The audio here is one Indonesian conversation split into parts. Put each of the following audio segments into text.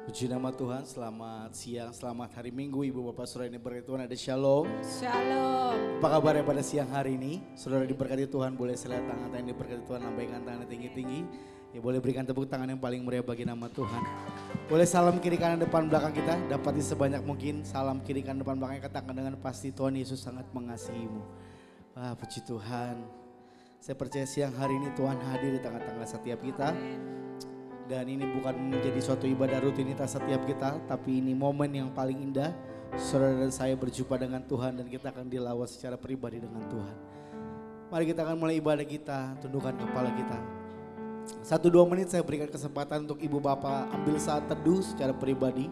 Puji nama Tuhan, selamat siang, selamat hari Minggu. Ibu Bapak Saudara ini berkati Tuhan, ada shalom. Shalom. Apa kabarnya pada siang hari ini? Saudara diberkati Tuhan, boleh saya lihat tangan yang diberkati Tuhan, lambaikan tangan tinggi-tinggi. Ya boleh berikan tepuk tangan yang paling meriah bagi nama Tuhan. Boleh salam kiri kanan depan belakang kita, dapati sebanyak mungkin salam kiri kanan depan belakang, katakan dengan pasti Tuhan Yesus sangat mengasihimu. Wah, puji Tuhan. Saya percaya siang hari ini Tuhan hadir di tengah-tengah setiap kita. Dan ini bukan menjadi suatu ibadah rutinitas setiap kita, tapi ini momen yang paling indah. Saudara dan saya berjumpa dengan Tuhan dan kita akan dilawat secara pribadi dengan Tuhan. Mari kita akan mulai ibadah kita, tundukkan kepala kita. 1-2 menit saya berikan kesempatan untuk ibu bapak ambil saat teduh secara pribadi.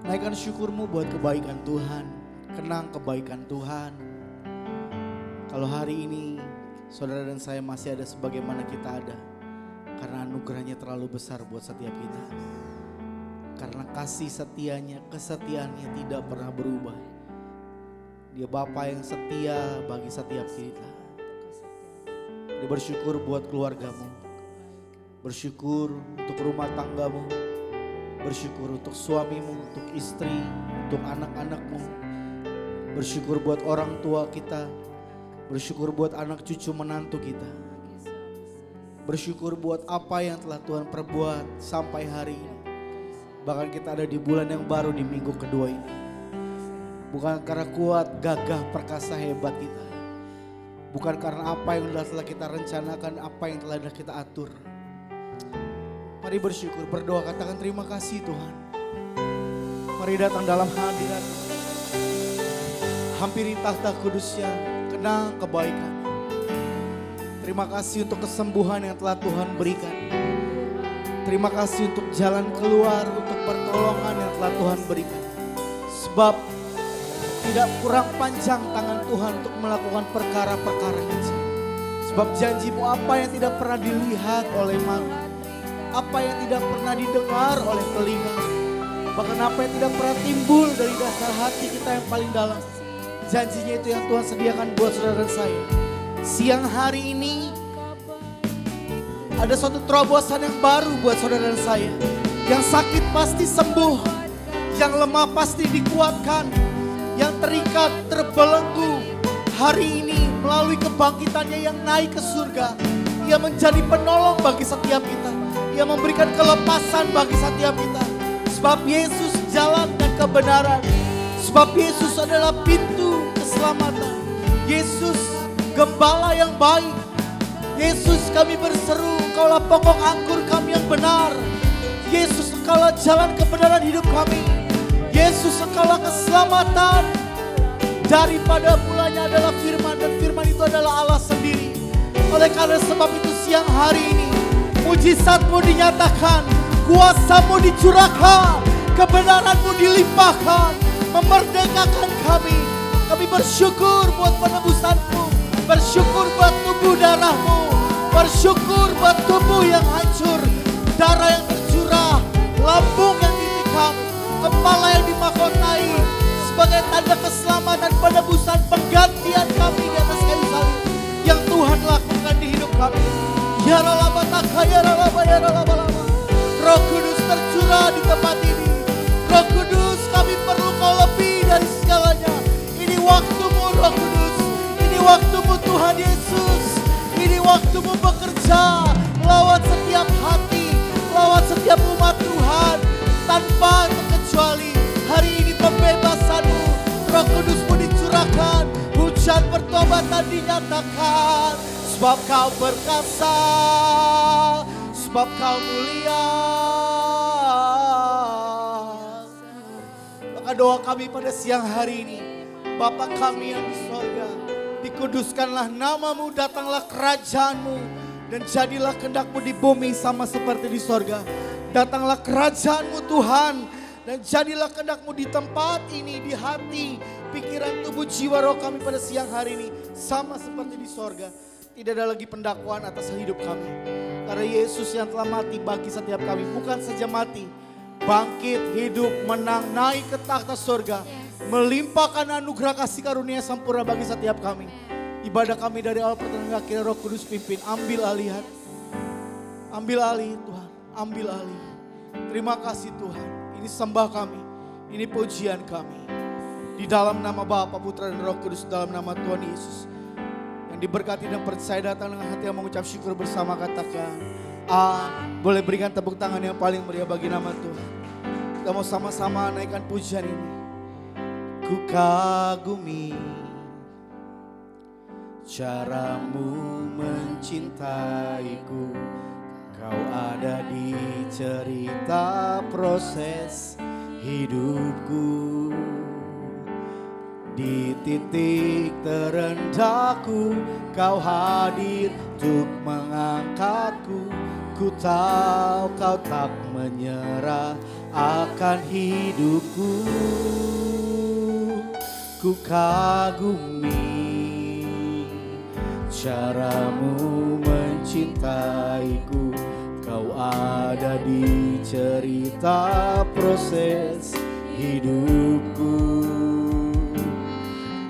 Naikkan syukurmu buat kebaikan Tuhan, kenang kebaikan Tuhan. Kalau hari ini saudara dan saya masih ada sebagaimana kita ada, karena anugerahnya terlalu besar buat setiap kita. Karena kasih setianya, kesetiaannya tidak pernah berubah. Dia Bapa yang setia bagi setiap kita. Dia bersyukur buat keluargamu. Bersyukur untuk rumah tanggamu. Bersyukur untuk suamimu, untuk istri, untuk anak-anakmu. Bersyukur buat orang tua kita. Bersyukur buat anak cucu menantu kita. Bersyukur buat apa yang telah Tuhan perbuat sampai hari ini. Bahkan kita ada di bulan yang baru di minggu kedua ini. Bukan karena kuat, gagah, perkasa, hebat kita. Bukan karena apa yang telah kita rencanakan, apa yang telah kita atur. Mari bersyukur, berdoa, katakan terima kasih Tuhan. Mari datang dalam hadirat. Hampiri takhta kudusnya, kenang kebaikan. Terima kasih untuk kesembuhan yang telah Tuhan berikan. Terima kasih untuk jalan keluar, untuk pertolongan yang telah Tuhan berikan. Sebab tidak kurang panjang tangan Tuhan untuk melakukan perkara-perkara kecil. Sebab janjimu apa yang tidak pernah dilihat oleh mata, apa yang tidak pernah didengar oleh telinga, bahkan apa yang tidak pernah timbul dari dasar hati kita yang paling dalam. Janjinya itu yang Tuhan sediakan buat saudara dan saya. Siang hari ini ada suatu terobosan yang baru buat saudara dan saya. Yang sakit pasti sembuh, yang lemah pasti dikuatkan, yang terikat terbelenggu hari ini melalui kebangkitannya yang naik ke surga. Ia menjadi penolong bagi setiap kita. Ia memberikan kelepasan bagi setiap kita. Sebab Yesus jalan dan kebenaran. Sebab Yesus adalah pintu keselamatan. Yesus Gembala yang baik. Yesus, kami berseru, Engkaulah pokok anggur kami yang benar. Yesus, Engkaulah jalan kebenaran hidup kami. Yesus, Engkaulah keselamatan. Daripada mulanya adalah firman, dan firman itu adalah Allah sendiri. Oleh karena sebab itu siang hari ini mujizat-Mu dinyatakan, kuasa-Mu dicurahkan, kebenaran-Mu dilimpahkan, memerdekakan kami. Kami bersyukur buat penebusan-Mu. Bersyukur buat tubuh darah-Mu. Bersyukur buat tubuh yang hancur, darah yang tercurah, lambung yang ditikam, kepala yang dimahkotai sebagai tanda keselamatan, penebusan, penggantian kami di atas kayu salib yang Tuhan lakukan di hidup kami. Ya ralabataka, ya ralaba, ya ralaba-laba. Roh Kudus tercurah di tempat ini. Roh Kudus, kami perlu Kau lebih dari segalanya. Ini waktu-Mu Roh Kudus. Ini waktu-Mu Tuhan Yesus. Ini waktu-Mu bekerja lewat setiap hati, lewat setiap umat Tuhan. Tanpa terkecuali hari ini pembebasan-Mu, Roh Kudus-Mu dicurahkan, hujan pertobatan dinyatakan. Sebab Kau perkasa, sebab Kau mulia. Maka doa kami pada siang hari ini, Bapa kami yang di sorga, dikuduskanlah nama-Mu, datanglah kerajaan-Mu, dan jadilah kehendak-Mu di bumi sama seperti di sorga. Datanglah kerajaan-Mu Tuhan, dan jadilah kehendak-Mu di tempat ini, di hati, pikiran, tubuh, jiwa, roh kami pada siang hari ini, sama seperti di sorga. Tidak ada lagi pendakwaan atas hidup kami. Karena Yesus yang telah mati bagi setiap kami, bukan saja mati, bangkit, hidup, menang, naik ke takhta sorga. Melimpahkan anugerah kasih karunia sempurna bagi setiap kami. Ibadah kami dari awal pertengahan akhir, Roh Kudus pimpin. Ambil alih Tuhan, ambil alih. Terima kasih Tuhan. Ini sembah kami, ini pujian kami. Di dalam nama Bapa, Putra dan Roh Kudus, dalam nama Tuhan Yesus. Yang diberkati dan percaya datang dengan hati yang mengucap syukur bersama, katakan boleh berikan tepuk tangan yang paling meriah bagi nama Tuhan. Kita mau sama-sama naikkan pujian ini. Ku kagumi caramu mencintaiku. Kau ada di cerita proses hidupku. Di titik terendahku kau hadir untuk mengangkatku. Ku tahu kau tak menyerah akan hidupku. Ku kagumi caramu mencintaiku. Kau ada di cerita proses hidupku.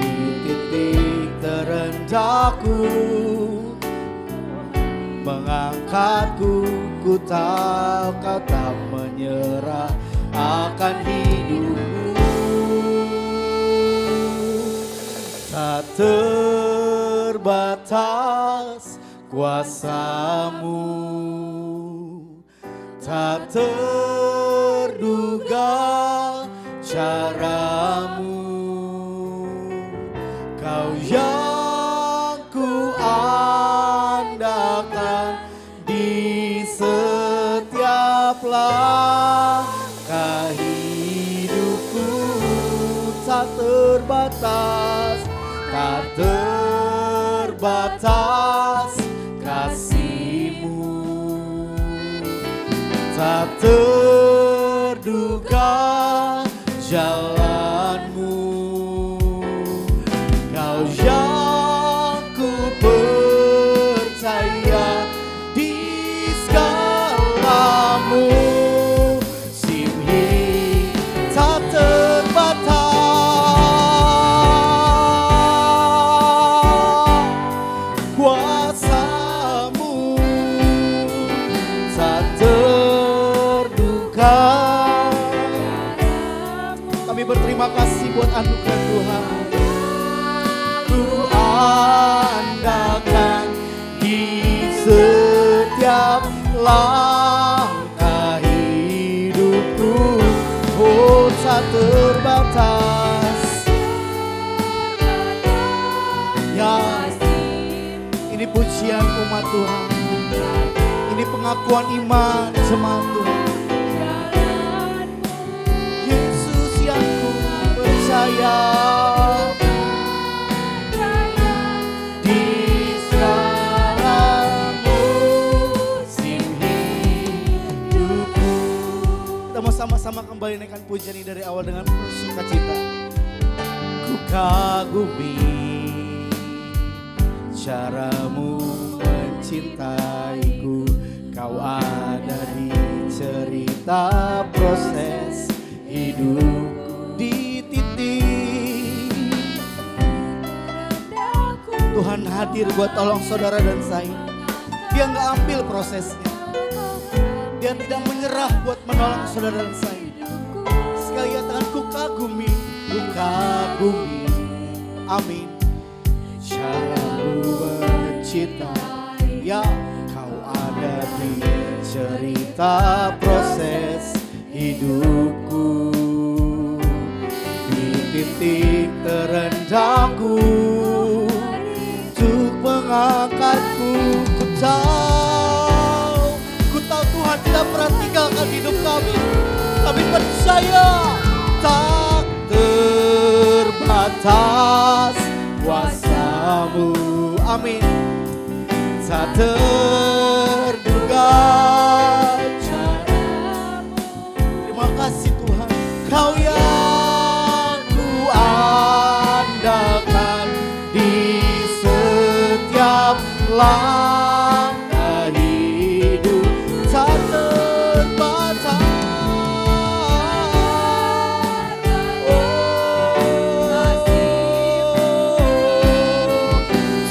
Di titik terendahku mengangkatku. Ku tahu kau tak menyerah akan hidupku. Tak terbatas kuasamu, tak terduga caramu. Kau yang ku andalkan di setiap langkah hidupku. Tak terbatas, tak terbatas kasih-Mu, tak terduga jalan-Mu. Kau yang ku percaya di segala-Mu. Simhi tak terbatas, kuasa-Mu tak terduga. Kami berterima kasih buat anugerah Tuhan. Ku andalkan di setiap langkah hidupku. Oh, tak terbatas. Ya, ini pujian umat Tuhan. Ini pengakuan iman jemaat Tuhan. Yesus yang ku percaya. Di segala-Mu musim hidupku. Kita mau sama-sama kembali naikkan pujian ini dari awal dengan bersukacita. Ku kagumi caramu mencintaiku. Kau ada di cerita proses hidupku. Di titik Tuhan hadir buat tolong saudara dan saya. Dia nggak ambil prosesnya. Dia tidak menyerah buat menolong saudara dan saya. Sekali katakan ku kagumi, ku kagumi. Amin. Caramu mencintai, ya kau ada di cerita proses hidupku. Di titik terendahku untuk mengangkatku. Ku tahu Tuhan tidak pernah tinggalkan hidup kami. Kami percaya tak terbatas kuasa-Mu. Amin. Tak terduga cara-Mu. Terima kasih Tuhan. Kau yang ku andalkan di setiap langkah hidup. Tak terbatas.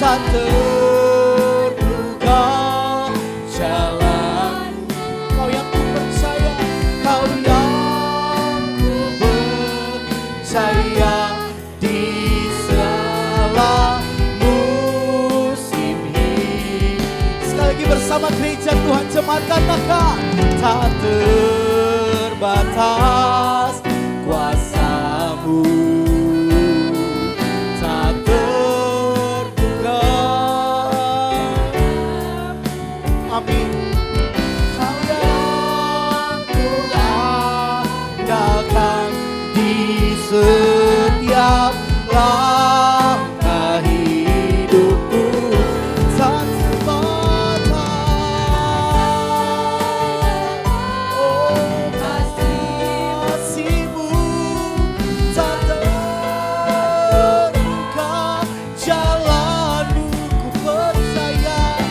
Tak terduga jalan. Kau yang ku percaya, berjemaat katakan, tak terbatas kuasa-Mu, tak terduga. Amin. Kau yang kuandalkan di setiap langkah hidupku, tak terbatas. Oh, kasih-Mu tak terduga, jalan-Mu ku percaya,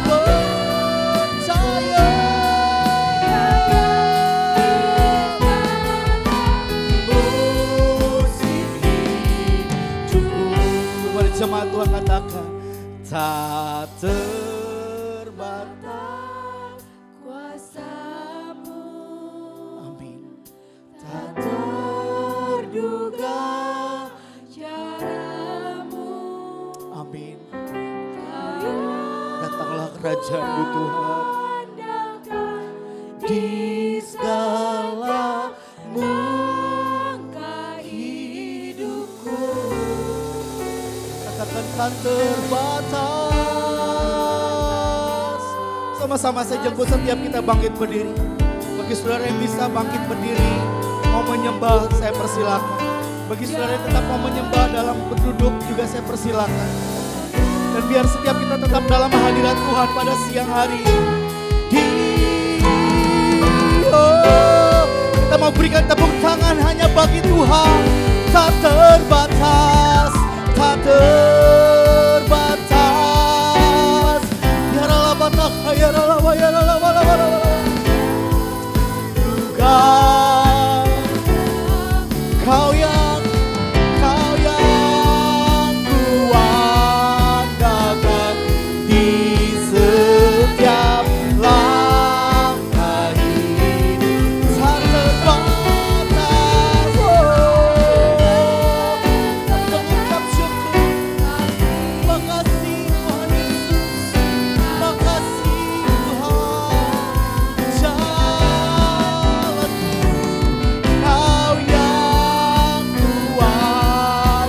percaya. Musim hidupku, mari jemaat Tuhan katakan, tak terbatas Kuasa-Mu, amin, tak terduga cara-Mu. amin. Kau yang Datanglah kerajaan-Mu Tuhan andalkan di segala langkah hidupku. katakan tak terbatas. Sama-sama saya jemput setiap kita bangkit berdiri. Bagi saudara yang bisa bangkit berdiri, mau menyembah, saya persilakan. Bagi saudara yang tetap mau menyembah dalam berduduk juga saya persilakan. Dan biar setiap kita tetap dalam hadirat Tuhan pada siang hari ini. Kita mau berikan tepuk tangan hanya bagi Tuhan. Tak terbatas, tak terbatas. Ya Allah, batak, ya Allah, ya Allah, ya Allah. Tuhan, Kau yang kuandalkan di setiap langkah hidup, tak terbatas. Mengucap syukur, makasih Tuhan Yesus, makasih Tuhan. Jalan Kau yang kuat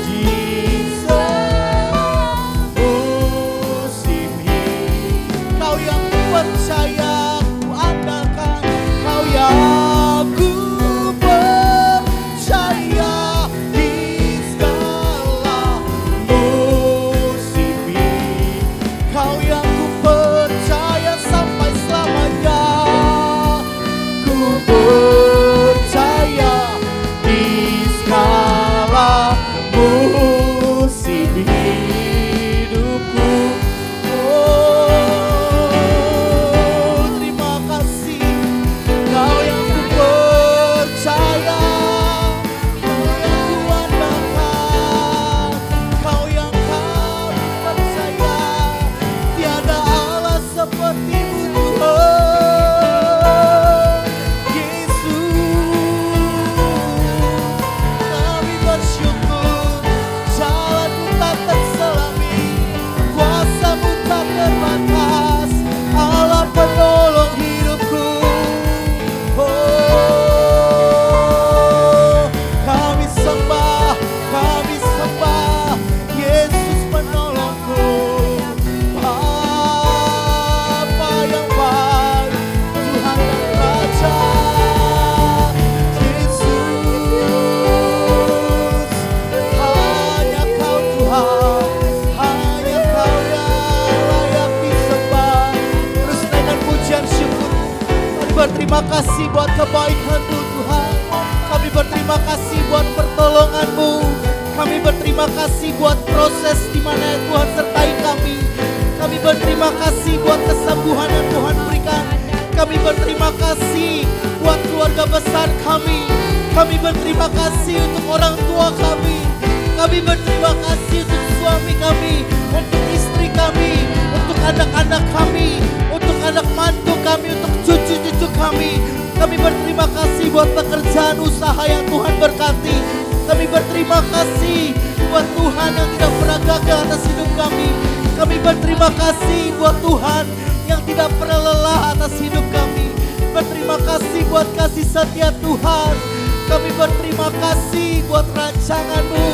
di semusim hidup, Kau yang percaya ku andalkan, Kau yang ku percaya di segala musim hidup, Kau yang ku percaya sampai selamanya. Ku percaya di segala musim hidupku. Oh, terima kasih Kau yang ku percaya, Kau yang ku andalkan, Kau yang kami percaya. Tiada Allah seperti-Mu Tuhan Yesus. Kami bersyukur, jalan-Mu tak terselami, kuasa-Mu tak terbatas, Allah penolong hidupku. Oh, kami sembah Yesus penolongku. Bapa yang baik, Tuhan dan Raja, Yesus, hanya Kau Tuhan, hanya Kau yang layak disembah. Terus naikkan pujian syukur. Kami berterima kasih buat kebaikan-Mu Tuhan. Kami berterima kasih buat pertolongan-Mu. Kami berterima kasih buat proses di mana Tuhan sertai kami. Kami berterima kasih buat kesembuhan yang Tuhan berikan. Kami berterima kasih buat keluarga besar kami. Kami berterima kasih untuk orang tua kami. Kami berterima kasih untuk suami kami, untuk istri kami, untuk anak-anak kami, untuk anak mantu kami, untuk cucu-cucu kami. Kami berterima kasih buat pekerjaan usaha yang Tuhan berkati. Kami berterima kasih buat Tuhan yang tidak pernah gagal atas hidup kami. Kami berterima kasih buat Tuhan yang tidak pernah lelah atas hidup kami. Berterima kasih buat kasih setia Tuhan. Kami berterima kasih buat rancangan-Mu,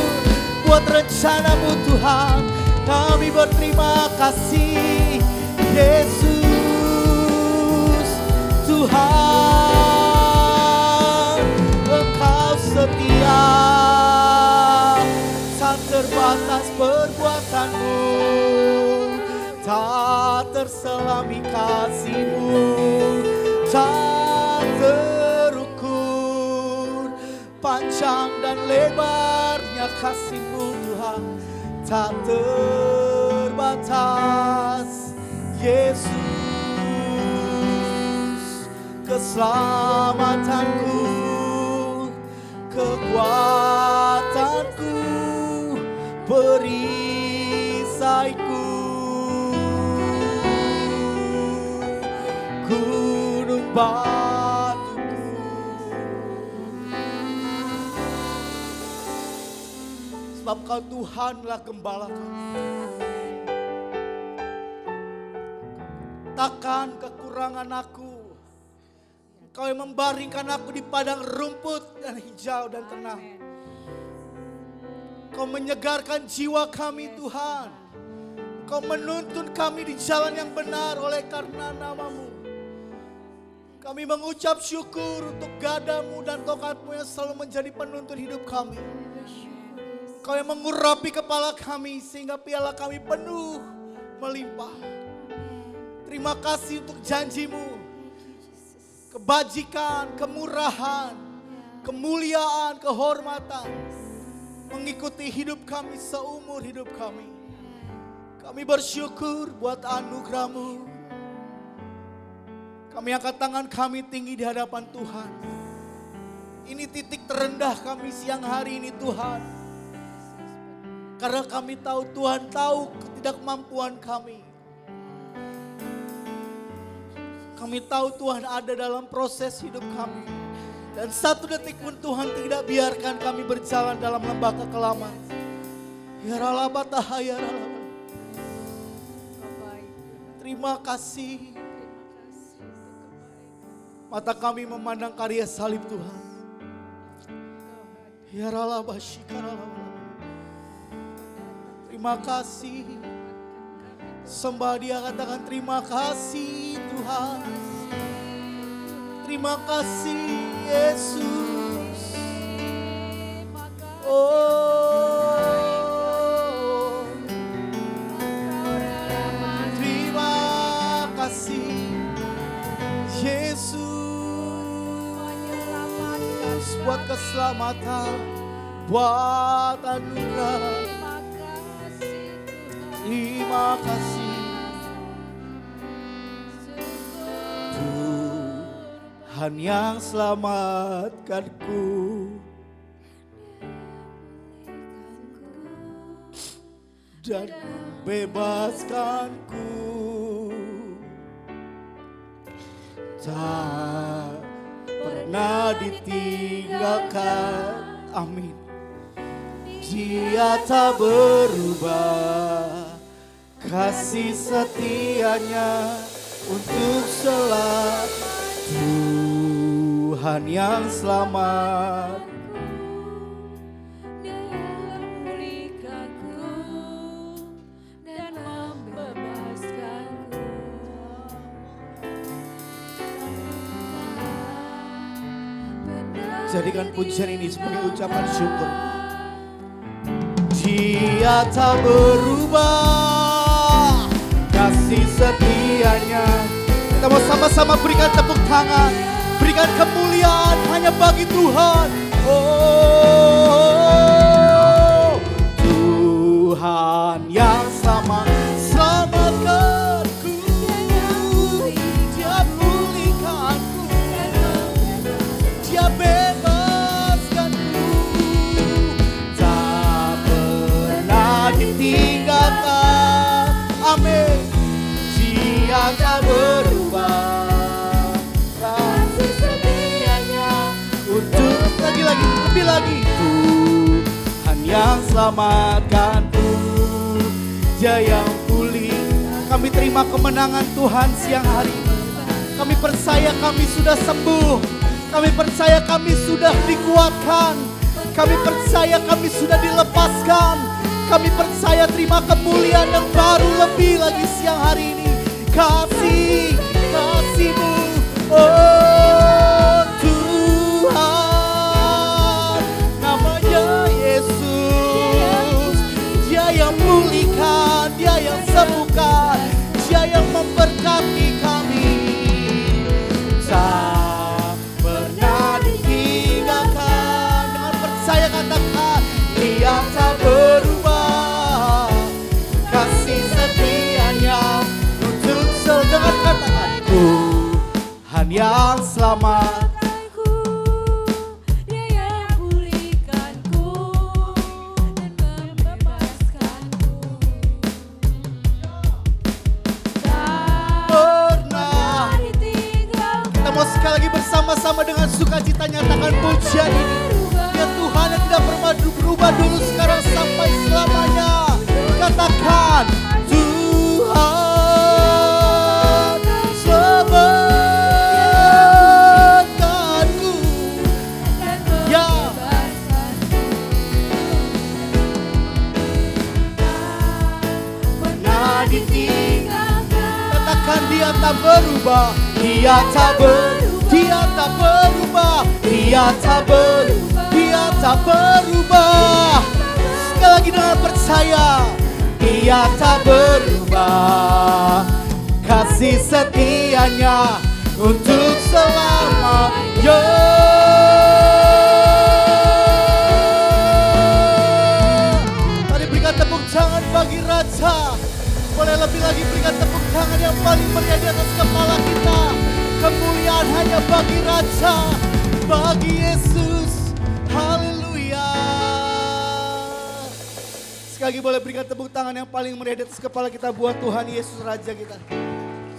buat rencana-Mu Tuhan. Kami berterima kasih Yesus Tuhan. Engkau setia, tak terbatas perbuatan-Mu, tak terselami kasih-Mu, tak terukur panjang dan lebarnya kasih-Mu Tuhan, tak terbatas. Yesus, keselamatanku, kekuatanku, perisaiku, gunung batuku. Sebab Kau Tuhanlah gembala kami. Takkan kekurangan aku. Kau yang membaringkan aku di padang rumput dan hijau dan tenang. Kau menyegarkan jiwa kami Tuhan. Kau menuntun kami di jalan yang benar oleh karena nama-Mu. Kami mengucap syukur untuk gadamu dan tongkat-Mu yang selalu menjadi penuntun hidup kami. Kau yang mengurapi kepala kami sehingga piala kami penuh melimpah. Terima kasih untuk janji-Mu. Kebajikan, kemurahan, kemuliaan, kehormatan mengikuti hidup kami seumur hidup kami. Kami bersyukur buat anugerah-Mu. Kami angkat tangan kami tinggi di hadapan Tuhan. Ini titik terendah kami siang hari ini Tuhan. Karena kami tahu Tuhan tahu ketidakmampuan kami. Kami tahu Tuhan ada dalam proses hidup kami. Dan satu detik pun Tuhan tidak biarkan kami berjalan dalam lembah kekelaman. Ya ralabatah, ya ralabatah. Terima kasih. Mata kami memandang karya salib Tuhan. Ya ralabasyika ralabatah. Terima kasih. Sembah Dia, katakan terima kasih Tuhan. Terima kasih Yesus. Oh, terima kasih Yesus buat keselamatan, buat anugerah. Terima kasih Tuhan yang selamatkanku dan membebaskanku, tak pernah ditinggalkan. Amin. Dia tak berubah, kasih setianya untuk selalu. Tuhan yang selamat, Dia yang memulihkanku dan membebaskanku. jadikan pujian ini sebagai ucapan syukur. Dia tak berubah, kasih setianya. Kita mau sama-sama berikan tepuk tangan, berikan kemuliaan hanya bagi Tuhan. Oh, Tuhan yang selamatkanku, Dia pulihkanku, Dia bebaskanku, tak pernah ditinggalkan. Amin. Dia tak berubah, kasih setianya untuk lebih lagi Tuhan yang selamatkanku, Dia yang pulih. Kami terima kemenangan Tuhan siang hari ini. Kami percaya kami sudah sembuh. Kami percaya kami sudah dikuatkan. Kami percaya kami sudah dilepaskan. Kami percaya terima kemuliaan yang baru lebih lagi siang hari ini. Kasih-Mu, oh Tuhan. Namanya Yesus. Dia yang pulihkan, Dia yang sembuhkan, Dia yang memberkati kami. Tak pernah ditinggalkan. Dengan percaya katakan, Dia tak berubah. Kasih setianya untuk dengan katakan, Tuhan yang selamat. Dia yang pulihkanku dan membebaskanku. Tak Pernah. ditinggalkan. Kita mau sekali lagi bersama-sama dengan sukacita nyatakan pujian ini. Ya Tuhan yang tidak pernah berubah dulu, sekarang sampai selamanya. Katakan, Tuhan selamatkanku. Ya, pernah ditinggalkan. Katakan Dia tak berubah. Dia tak berubah. Dia tak berubah. Dia tak berubah. Dia tak berubah. Sekali lagi dengan percaya, Dia tak berubah. Kasih setianya untuk selamanya. Mari berikan tepuk tangan bagi Raja. Boleh lebih lagi berikan tepuk tangan yang paling meriah di atas kepala kita. Kemuliaan hanya bagi Raja, bagi Yesus. Haleluya. Sekali lagi boleh berikan tepuk tangan yang paling meriah di atas kepala kita buat Tuhan Yesus Raja kita.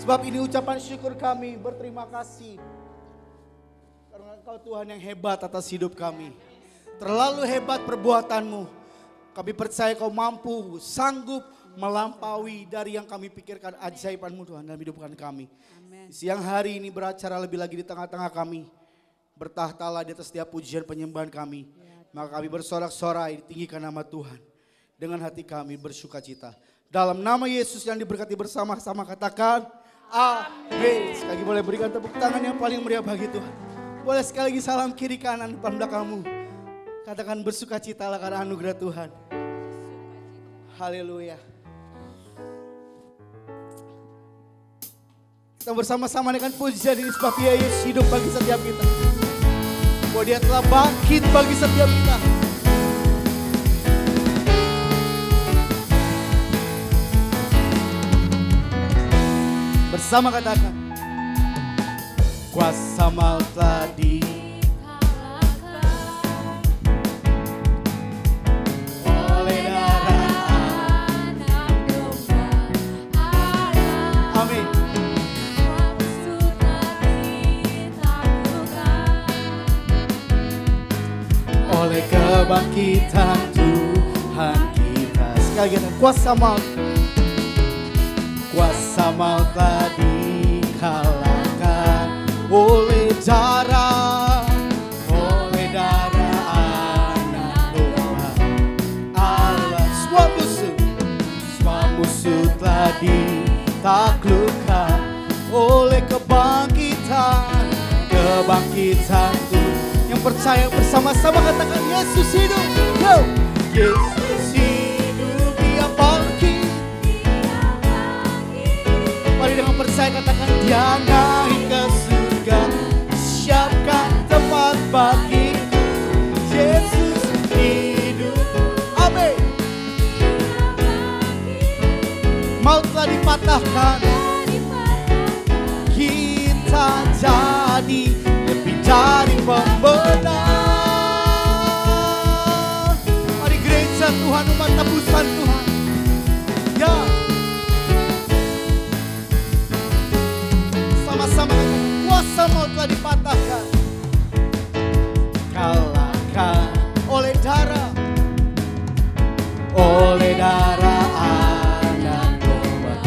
Sebab ini ucapan syukur kami, berterima kasih. Karena Engkau Tuhan yang hebat atas hidup kami. Terlalu hebat perbuatan-Mu. Kami percaya Kau mampu, sanggup melampaui dari yang kami pikirkan, ajaiban-Mu Tuhan dalam hidup kami. Amen. Siang hari ini beracara lebih lagi di tengah-tengah kami. Bertahtalah di atas setiap pujian penyembahan kami. Maka kami bersorak-sorai, ditinggikan nama Tuhan. Dengan hati kami bersukacita. Dalam nama Yesus yang diberkati bersama-sama katakan, amin. Sekali lagi boleh berikan tepuk tangan yang paling meriah bagi Tuhan. Boleh sekali lagi salam kiri kanan depan belakangmu. Katakan bersukacitalah karena anugerah Tuhan. Haleluya. Kita bersama-sama dengan pujian ini sebab Dia Yesus hidup bagi setiap kita. Bahwa Dia telah bangkit bagi setiap kita. Bersama katakan, kuasa maut telah oleh darah Anak domba Allah. Amin. Musuh telah ditaklukkan. Oleh kebangkitan Tuhan kita. Sekali lagi kuasa maut telah dikalahkan oleh darah anak domba Allah. Semua musuh telah ditaklukkan oleh kebangkitan Tuhan. Yang percaya bersama-sama katakan Yesus hidup. Yo, Yesus hidup, Dia bangkit. Mari dengan percaya katakan Dia naik ke surga, siapkan tempat bagiku. Yesus hidup. Amin. Maut telah dipatahkan, kita jadi lebih dari pemenang. Mari gereja Tuhan, umat tebusan Tuhan. Ya. Sama-sama kuasa maut telah dipatahkan, kalahkan oleh darah anak domba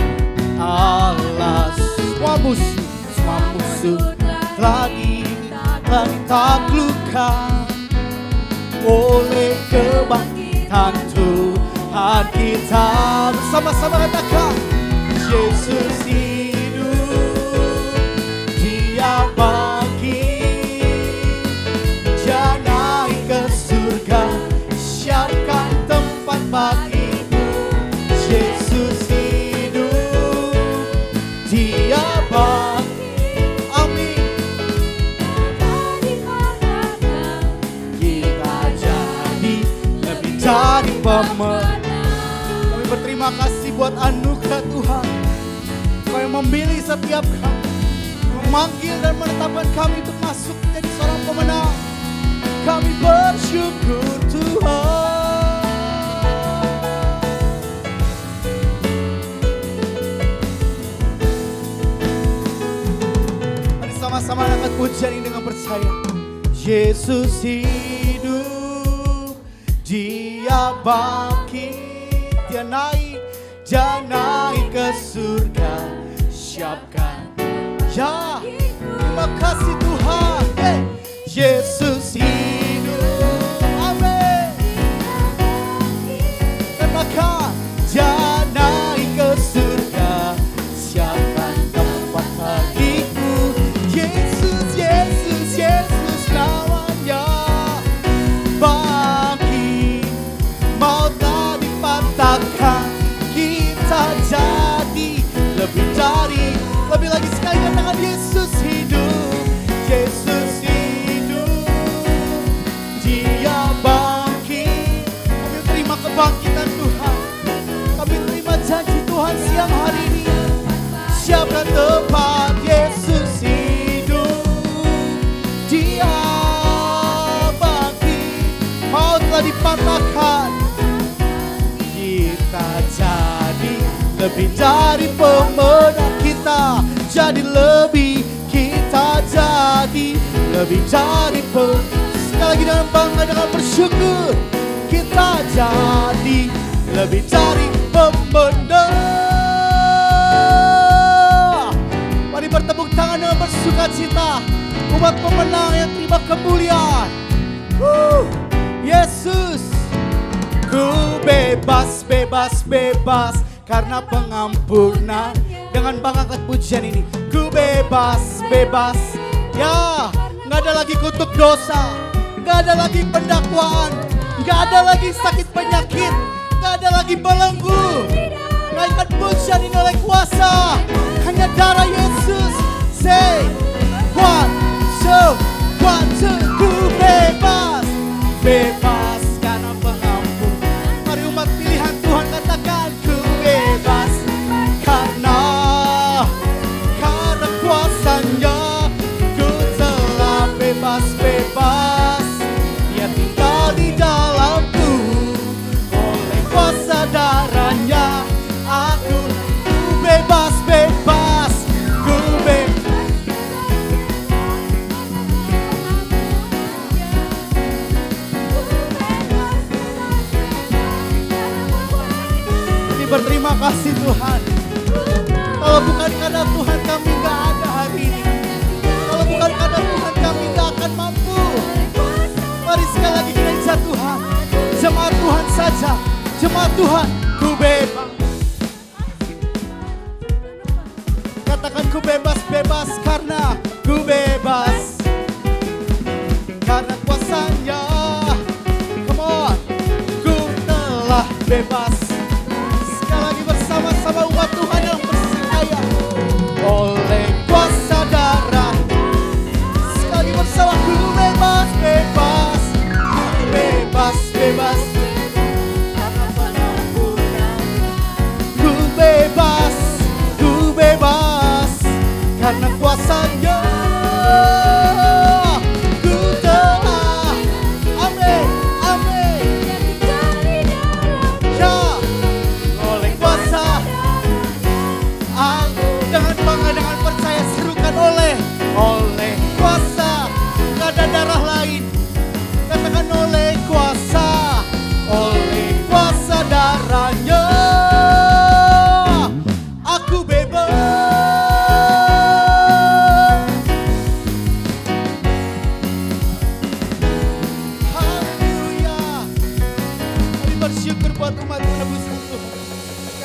telah ditaklukkan oleh kebangkitan Tuhan kita. Bersama-sama katakan, Yesus hidup, Dia bangkit, Dia naik ke surga, siapkan tempat bagimu. Yesus hidup, Dia bangkit, amin. Kita jadi lebih dari pemenang. Kami berterima kasih buat anugerah Tuhan, Kau yang memilih setiap kami, memanggil dan menetapkan kami untuk masuk menjadi seorang pemenang. Kami bersyukur Tuhan. Mari sama-sama angkat pujian ini dengan percaya. Yesus hidup, Dia bangkit, Dia naik ke surga, siapkan. Ya, terima kasih Tuhan. Hey. Yesus hidup, amin. Dan maka Dia naik ke surga, siapkan tempat bagiku. Yesus, Yesus, Yesus namanya bangkit, maut telah dipatahkan, kita jadi lebih dari, lebih lagi sekali katakan Yesus hidup, Yesus hidup, Dia bangkit. Kami terima kebangkitan Tuhan, kami terima janji Tuhan siang hari ini. Siapkan tempat, Yesus hidup, Dia bangkit, maut telah dipatahkan, kita jadi lebih dari pemenang. Kita jadi lebih, kita jadi lebih dari pemenang. Sekali lagi dengan bangga, dengan bersyukur, kita jadi lebih dari pemenang. Mari bertepuk tangan dengan bersukacita umat pemenang yang terima kemuliaan. Yesus, ku bebas, bebas, bebas karena pengampunan. Dengan bangga angkat pujian ini, ku bebas, bebas. Ya, nggak ada lagi kutuk dosa, nggak ada lagi pendakwaan, nggak ada lagi sakit penyakit, nggak ada lagi belenggu. Naikkan pujian ini oleh kuasa hanya darah Yesus. Say one, two, ku bebas, bebas karena pengampunan. Mari umat pilihan Tuhan katakan, ku bebas karena kuasanya, ku telah bebas, bebas. Dia tinggal di dalamku oleh kuasa darahnya. Aku bebas, bebas, ku bebas. Kami berterima kasih Tuhan. Kalau bukan karena Tuhan kami gak ada hari ini. Kalau bukan karena Tuhan kami gak akan mampu. Mari sekali lagi gereja Tuhan, jemaat Tuhan saja, jemaat Tuhan, ku bebas. Katakan ku bebas, bebas karena ku bebas, karena kuasanya. Come on, ku telah bebas. Sekali lagi bersama-sama umat Tuhan yang percaya oleh kuasa darah. Sekali bersama, ku bebas, bebas, ku bebas, bebas karena pengampunan. Ku bebas, ku bebas karena kuasanya. Ku telah, amin, amin. Ya,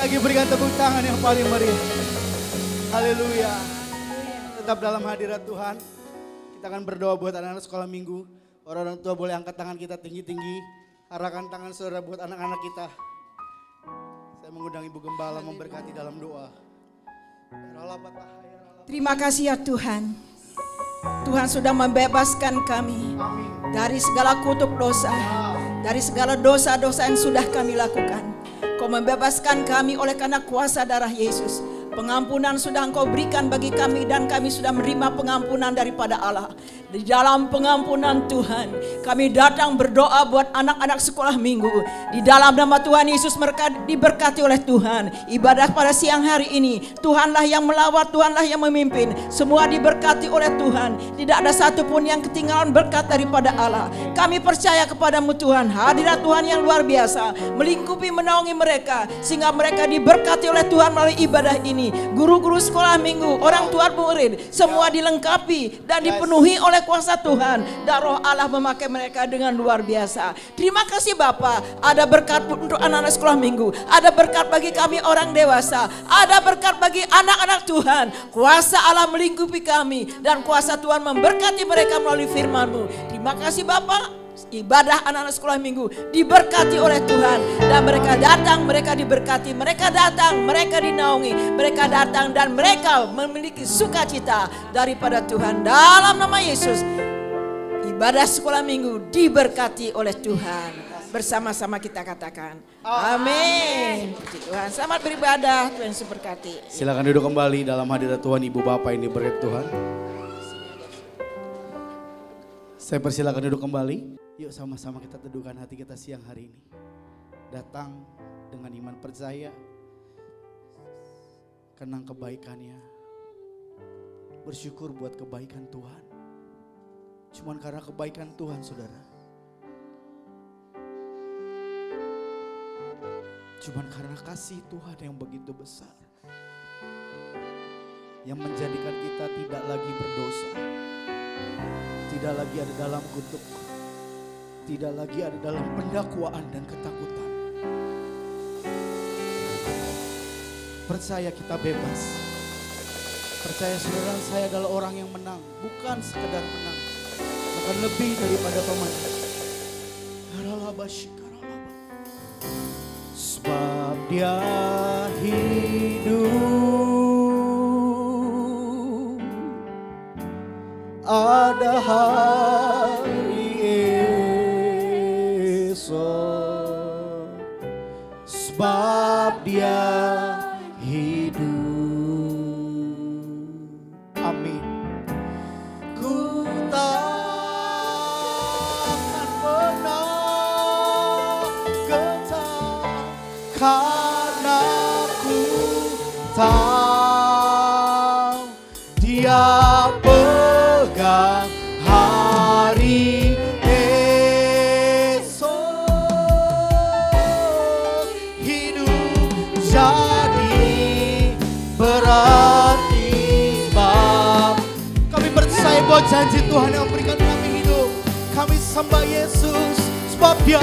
lagi berikan tepuk tangan yang paling meriah. Haleluya. Tetap dalam hadirat Tuhan. Kita akan berdoa buat anak-anak sekolah minggu. Orang-orang tua boleh angkat tangan kita tinggi-tinggi. Arahkan tangan saudara buat anak-anak kita. Saya mengundang Ibu Gembala memberkati dalam doa. Terima kasih ya Tuhan. Tuhan sudah membebaskan kami dari segala kutuk dosa, dari segala dosa-dosa yang sudah kami lakukan. Kau membebaskan kami oleh karena kuasa darah Yesus. Pengampunan sudah Engkau berikan bagi kami dan kami sudah menerima pengampunan daripada Allah. Di dalam pengampunan Tuhan, kami datang berdoa buat anak-anak sekolah minggu. Di dalam nama Tuhan Yesus mereka diberkati oleh Tuhan. Ibadah pada siang hari ini, Tuhanlah yang melawat, Tuhanlah yang memimpin. Semua diberkati oleh Tuhan. Tidak ada satupun yang ketinggalan berkat daripada Allah. Kami percaya kepadamu Tuhan. Hadirat Tuhan yang luar biasa melingkupi menaungi mereka sehingga mereka diberkati oleh Tuhan melalui ibadah ini. Guru-guru sekolah minggu, orang tua murid, semua dilengkapi dan dipenuhi oleh kuasa Tuhan. Dan roh Allah memakai mereka dengan luar biasa. Terima kasih Bapa. Ada berkat untuk anak-anak sekolah minggu. Ada berkat bagi kami orang dewasa. Ada berkat bagi anak-anak Tuhan. Kuasa Allah melingkupi kami. Dan kuasa Tuhan memberkati mereka melalui firman-Mu. Terima kasih Bapa. Ibadah anak-anak sekolah minggu diberkati oleh Tuhan. Dan mereka datang, mereka diberkati. Mereka datang, mereka dinaungi. Mereka datang dan mereka memiliki sukacita daripada Tuhan. Dalam nama Yesus, ibadah sekolah minggu diberkati oleh Tuhan. Bersama-sama kita katakan amin. Puji Tuhan. Selamat beribadah, Tuhan Yesus berkati. Silakan duduk kembali dalam hadirat Tuhan. Ibu Bapak ini berkat Tuhan. Saya persilakan duduk kembali. Yuk sama-sama kita teduhkan hati kita siang hari ini. Datang dengan iman percaya, kenang kebaikannya, bersyukur buat kebaikan Tuhan. Cuman karena kebaikan Tuhan saudara. Cuman karena kasih Tuhan yang begitu besar. Yang menjadikan kita tidak lagi berdosa. Tidak lagi ada dalam kutuk. Tidak lagi ada dalam pendakwaan dan ketakutan. Percaya kita bebas. Percaya saudara saya adalah orang yang menang. Bukan sekedar menang. Bahkan lebih daripada pemenang. Sebab Dia hidup. Ada hari esok. Sebab Dia hidup. Amin. Ku takkan pernah gentar karena ku tahu Dia pegang hari esok. Hidup jadi berarti sebab kami percaya bahwa janji Tuhan yang memberikan kami hidup. Kami sembah Yesus sebab Dia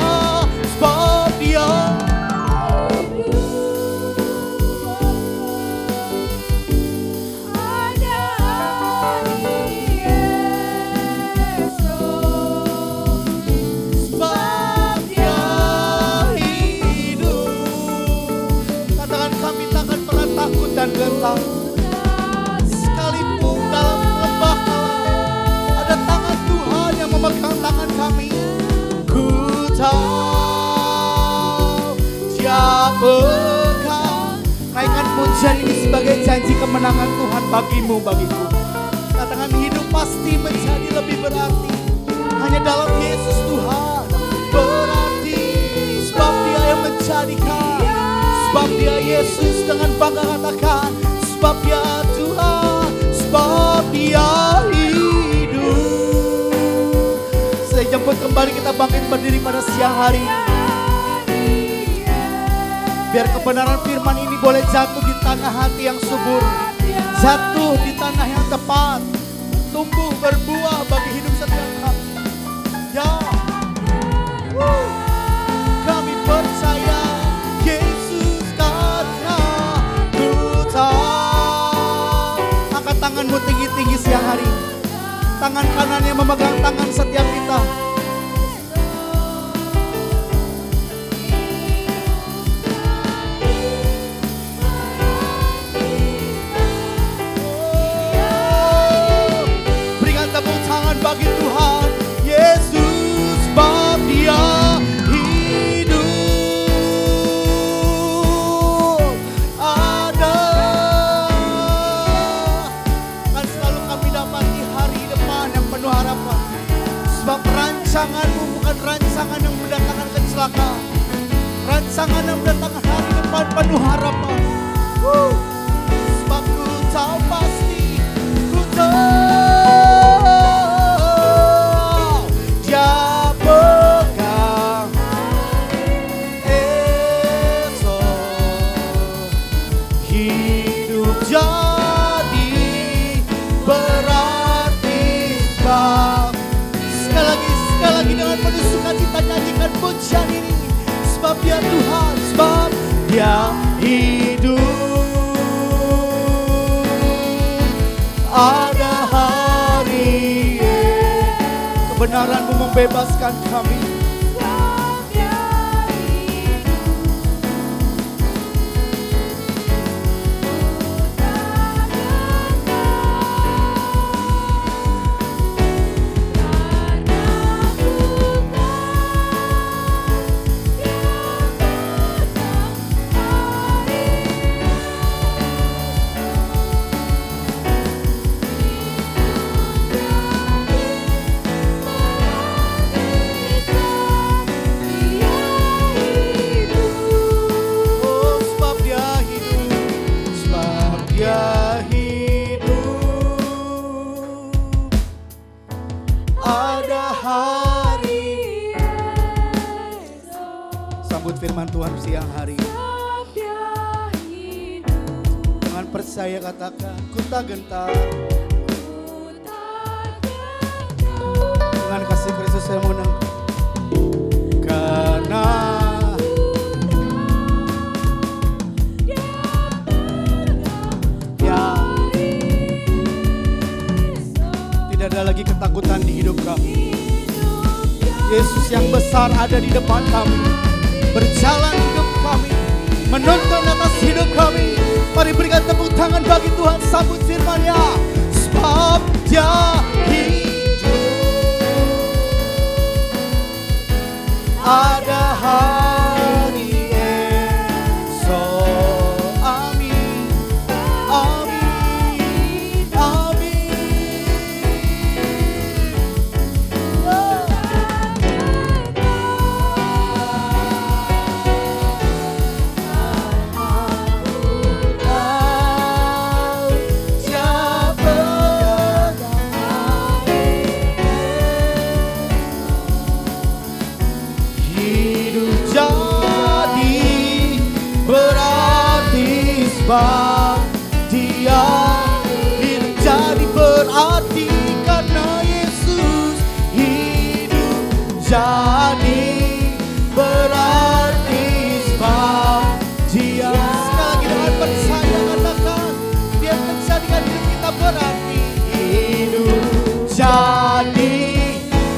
dan gentar. Sekalipun dalam lembah kalah, ada tangan Tuhan yang memegang tangan kami. Ku tahu Dia pegang. Naikkan pujian ini sebagai janji kemenangan Tuhan bagimu, bagiku. Katakan hidup pasti menjadi lebih berarti. Hanya dalam Yesus Tuhan berarti. Sebab Dia yang menjadikan. Sebab Dia Yesus, dengan bangga katakan, sebab Dia Tuhan, sebab Dia hidup. Saya jemput kembali kita bangkit berdiri pada siang hari ini. Biar kebenaran firman ini boleh jatuh di tanah hati yang subur, jatuh di tanah yang tepat, tumbuh berbuah bagi hidup setiap kami. Ya, kami percaya Yesus karena yang memegang tangan setiap kita. Berikan tepuk tangan bagi Tuhan Yesus, sebab Dia hidup. Ada akan selalu kami dapati hari depan yang penuh harapan. Sebab rancanganmu bukan rancangan yang mendatangkan kecelakaan, rancangan yang mendatangkan hari depan penuh harapan. Sebab ku tahu pasti, ku tahu Dia pegang esok. Hidup jadi berarti sebab. Sekali lagi dengan penuh sukacita nyanyikan pujian ini. Sebab Dia Tuhan, sebab Dia hidup. Ada hari kebenaran-Mu membebaskan kami. Oh, sebab Dia hidup, sebab Dia hidup. Ada hari. Sambut firman Tuhan siang hari. Dengan percaya katakan, ku tak gentar. Dengan kasih Kristus saya menang. Karena ya, tidak ada lagi ketakutan di hidup kami. Yesus yang besar ada di depan kami, berjalan hidup kami, menuntun atas hidup kami. Mari berikan tepuk tangan bagi Tuhan, sambut firman-Nya. Sebab Dia hidup. Ada hari esok. Amin, amin, amin. Hidup jadi berarti sebab Dia hidup jadi berarti karena Yesus hidup jadi berarti sebab Dia. Sekali lagi dengan percaya katakan, Dia menjadikan hidup kita berarti. Hidup jadi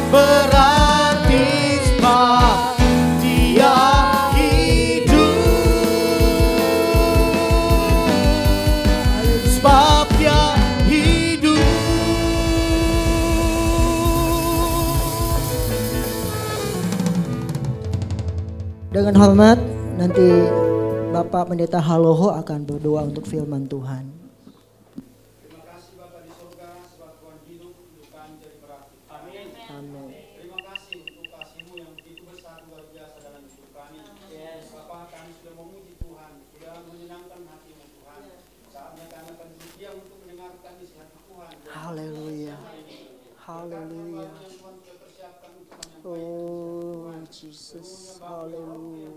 berarti sebab Dia hidup. Sebab Dia hidup. Dengan hormat, nanti Bapak Pendeta Haloho akan berdoa untuk firman Tuhan. Terima kasih Bapa di surga, sebab Tuhan hidup, hidup kami jadi berarti. Amin. Amin. Terima kasih untuk kasih-Mu yang begitu besar, luar biasa dalam hidup kami. Bapa, kami sudah memuji Tuhan, sudah menyenangkan hati-Mu Tuhan. Saatnya kami akan setia untuk mendengarkan isi hati Tuhan. Haleluya. Haleluya. Tuhan sudah persiapkan untuk menyampaikan. Oh, Jesus. Haleluya.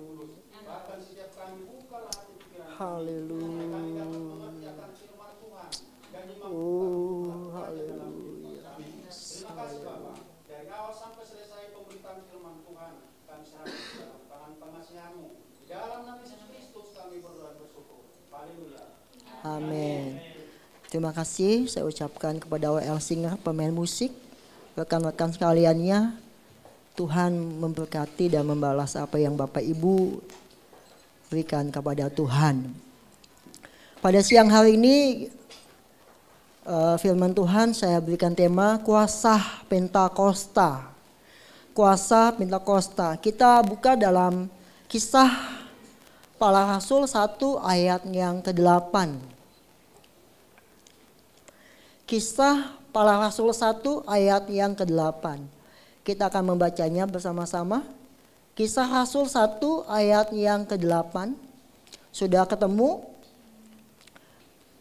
Bahkan setiap kami bukalah hati pikiran kami. Haleluya. Kami dapat mengerti akan firman Tuhan dan Oh, haleluya. terima kasih Bapa. Dari awal sampai selesai pemberitaan firman Tuhan, kami serahkan ke dalam tangan pengasihan-Mu. Di dalam nama Yesus Kristus kami berdoa dan bersyukur. Haleluya. Amin. Terima kasih saya ucapkan kepada W.L. Singer, pemain musik. rekan-rekan sekaliannya, Tuhan memberkati dan membalas apa yang Bapak Ibu berikan kepada Tuhan. Pada siang hari ini firman Tuhan saya berikan tema kuasa Pentakosta. Kuasa Pentakosta. Kita buka dalam Kisah Para Rasul 1 ayat yang ke-8. Kisah Para Rasul 1 ayat yang ke-8. Kita akan membacanya bersama-sama. Kisah Rasul 1 ayat yang ke-8. Sudah ketemu?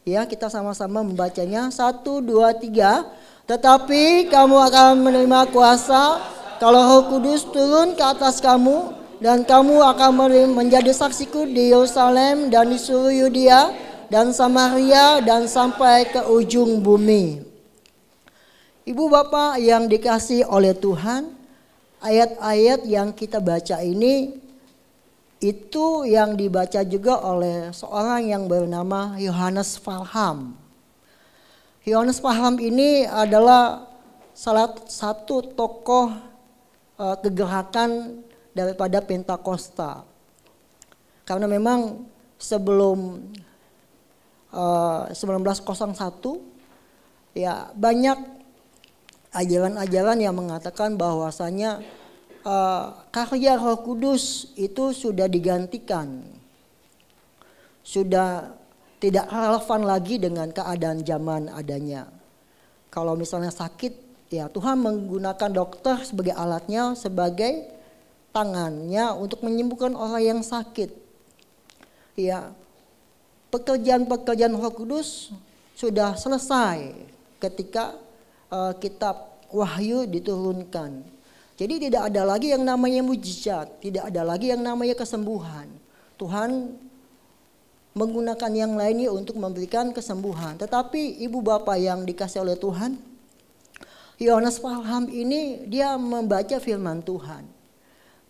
Ya, kita sama-sama membacanya. 1, 2, 3. Tetapi kamu akan menerima kuasa kalau Roh Kudus turun ke atas kamu, dan kamu akan menjadi saksiku di Yerusalem dan di seluruh Yudea dan Samaria dan sampai ke ujung bumi. Ibu bapak yang dikasihi oleh Tuhan, ayat-ayat yang kita baca ini itu yang dibaca juga oleh seorang yang bernama Yohanes Farham. Yohanes Farham ini adalah salah satu tokoh kegerakan daripada Pentakosta. Karena memang sebelum 1901 ya banyak ajaran-ajaran yang mengatakan bahwasanya karya Roh Kudus itu sudah digantikan. Sudah tidak relevan lagi dengan keadaan zaman adanya. Kalau misalnya sakit, ya Tuhan menggunakan dokter sebagai alatnya, sebagai tangannya untuk menyembuhkan orang yang sakit. Ya, pekerjaan-pekerjaan Roh Kudus sudah selesai ketika kitab Wahyu diturunkan. Jadi tidak ada lagi yang namanya mujizat, tidak ada lagi yang namanya kesembuhan. Tuhan menggunakan yang lainnya untuk memberikan kesembuhan. Tetapi ibu bapak yang dikasih oleh Tuhan, Yohanes Farham ini dia membaca firman Tuhan.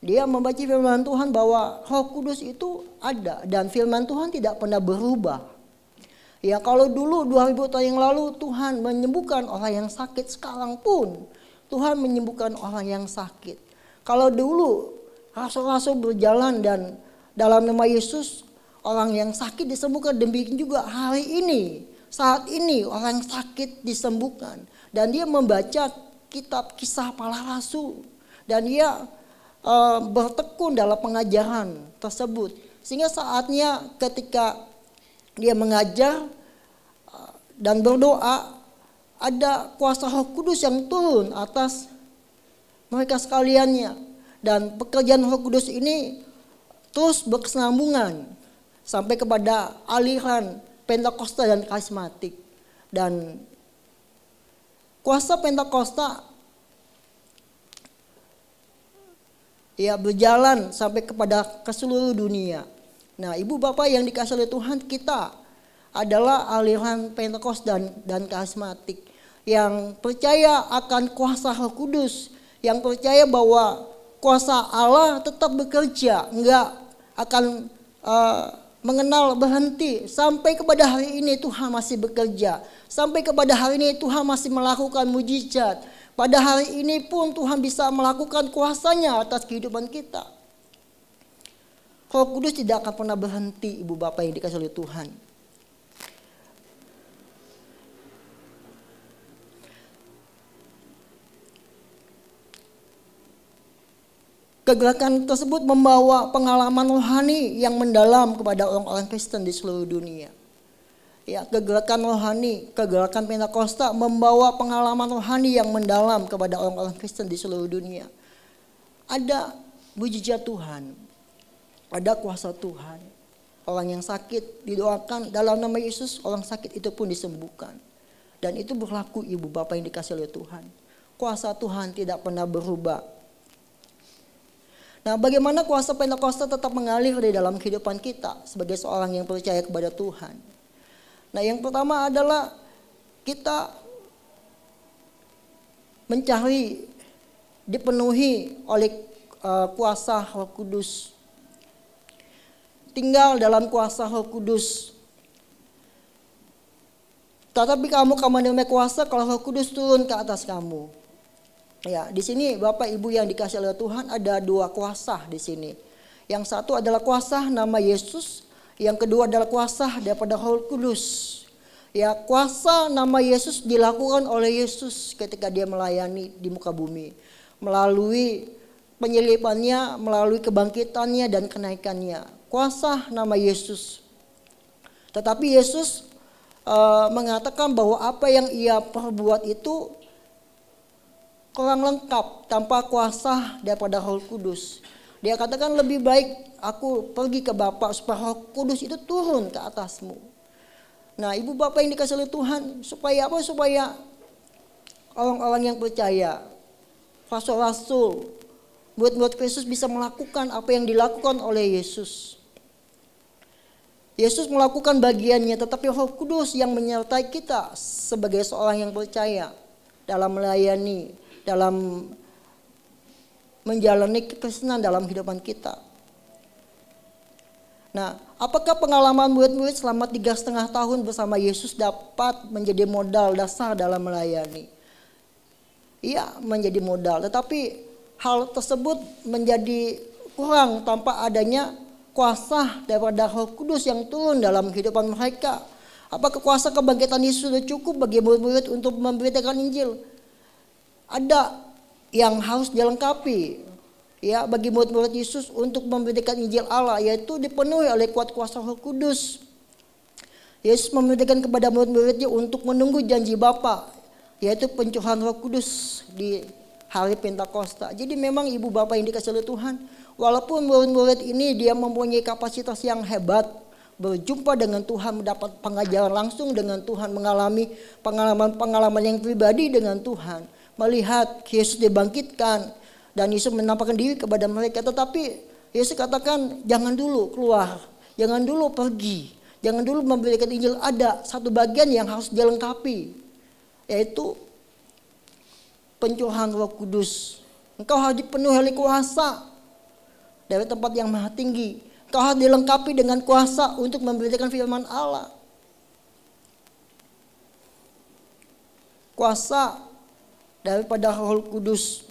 Dia membaca firman Tuhan bahwa Roh Kudus itu ada dan firman Tuhan tidak pernah berubah. Ya kalau dulu 2000 tahun yang lalu Tuhan menyembuhkan orang yang sakit, sekarang pun Tuhan menyembuhkan orang yang sakit. Kalau dulu rasul-rasul berjalan dan dalam nama Yesus orang yang sakit disembuhkan, demikian juga hari ini, saat ini orang sakit disembuhkan. Dan dia membaca kitab Kisah Para Rasul. Dan dia bertekun dalam pengajaran tersebut. Sehingga saatnya ketika dia mengajar dan berdoa, ada kuasa Roh Kudus yang turun atas mereka sekaliannya. Dan pekerjaan Roh Kudus ini terus berkesinambungan sampai kepada aliran Pentakosta dan karismatik. Dan kuasa Pentakosta ya berjalan sampai ke seluruh dunia. Nah, ibu bapak yang dikasihi oleh Tuhan, kita adalah aliran Pentakosta dan karismatik yang percaya akan kuasa Roh Kudus, yang percaya bahwa kuasa Allah tetap bekerja, enggak akan mengenal berhenti. Sampai kepada hari ini Tuhan masih bekerja. Sampai kepada hari ini Tuhan masih melakukan mujizat. Pada hari ini pun Tuhan bisa melakukan kuasanya atas kehidupan kita. Roh Kudus tidak akan pernah berhenti, ibu bapak yang dikasihi oleh Tuhan. Kegerakan tersebut membawa pengalaman rohani yang mendalam kepada orang-orang Kristen di seluruh dunia. Ya, kegerakan rohani, kegerakan Pentakosta membawa pengalaman rohani yang mendalam kepada orang-orang Kristen di seluruh dunia. Ada mujizat Tuhan, ada kuasa Tuhan. Orang yang sakit didoakan dalam nama Yesus, orang sakit itu pun disembuhkan. Dan itu berlaku ibu bapak yang dikasihi oleh Tuhan. Kuasa Tuhan tidak pernah berubah. Nah, bagaimana kuasa Pentakosta tetap mengalir di dalam kehidupan kita sebagai seorang yang percaya kepada Tuhan? Nah, yang pertama adalah kita mencari, dipenuhi oleh kuasa Roh Kudus. Tinggal dalam kuasa Roh Kudus. Tetapi kamu menerima kuasa kalau Roh Kudus turun ke atas kamu. Ya, di sini Bapak Ibu yang dikasih oleh Tuhan ada dua kuasa di sini. Yang satu adalah kuasa nama Yesus, yang kedua adalah kuasa daripada Roh Kudus. Ya, kuasa nama Yesus dilakukan oleh Yesus ketika dia melayani di muka bumi. Melalui penyalibannya, melalui kebangkitannya dan kenaikannya. Kuasa nama Yesus. Tetapi Yesus mengatakan bahwa apa yang ia perbuat itu kurang lengkap tanpa kuasa daripada Roh Kudus. Dia katakan lebih baik aku pergi ke Bapa supaya Roh Kudus itu turun ke atasmu. Nah, ibu bapak yang dikasih oleh Tuhan, supaya apa? Supaya orang-orang yang percaya, rasul-rasul, murid-murid Kristus bisa melakukan apa yang dilakukan oleh Yesus. Yesus melakukan bagiannya, tetapi Roh Kudus yang menyertai kita sebagai seorang yang percaya dalam melayani, dalam menjalani kekristenan dalam kehidupan kita. Nah, apakah pengalaman murid-murid selama 3,5 tahun bersama Yesus dapat menjadi modal dasar dalam melayani? Iya, menjadi modal. Tetapi hal tersebut menjadi kurang tanpa adanya kuasa daripada Roh Kudus yang turun dalam kehidupan mereka. Apakah kuasa kebangkitan Yesus sudah cukup bagi murid-murid untuk memberitakan Injil? Ada yang harus dilengkapi. Ya, bagi murid-murid Yesus untuk memberitakan Injil Allah, yaitu dipenuhi oleh kuat kuasa Roh Kudus. Yesus memberitakan kepada murid-muridnya untuk menunggu janji Bapa, yaitu pencurahan Roh Kudus di hari Pentakosta. Jadi memang ibu bapak yang dikasih oleh Tuhan, walaupun murid-murid ini dia mempunyai kapasitas yang hebat, berjumpa dengan Tuhan, mendapat pengajaran langsung dengan Tuhan, mengalami pengalaman-pengalaman yang pribadi dengan Tuhan, melihat Yesus dibangkitkan, dan Yesus menampakkan diri kepada mereka. Tetapi Yesus katakan jangan dulu keluar, jangan dulu pergi, jangan dulu memberikan Injil. Ada satu bagian yang harus dilengkapi, yaitu pencurahan Roh Kudus. Engkau harus dipenuhi oleh kuasa dari tempat yang maha tinggi. Engkau harus dilengkapi dengan kuasa untuk memberitakan firman Allah. Kuasa daripada Roh Kudus.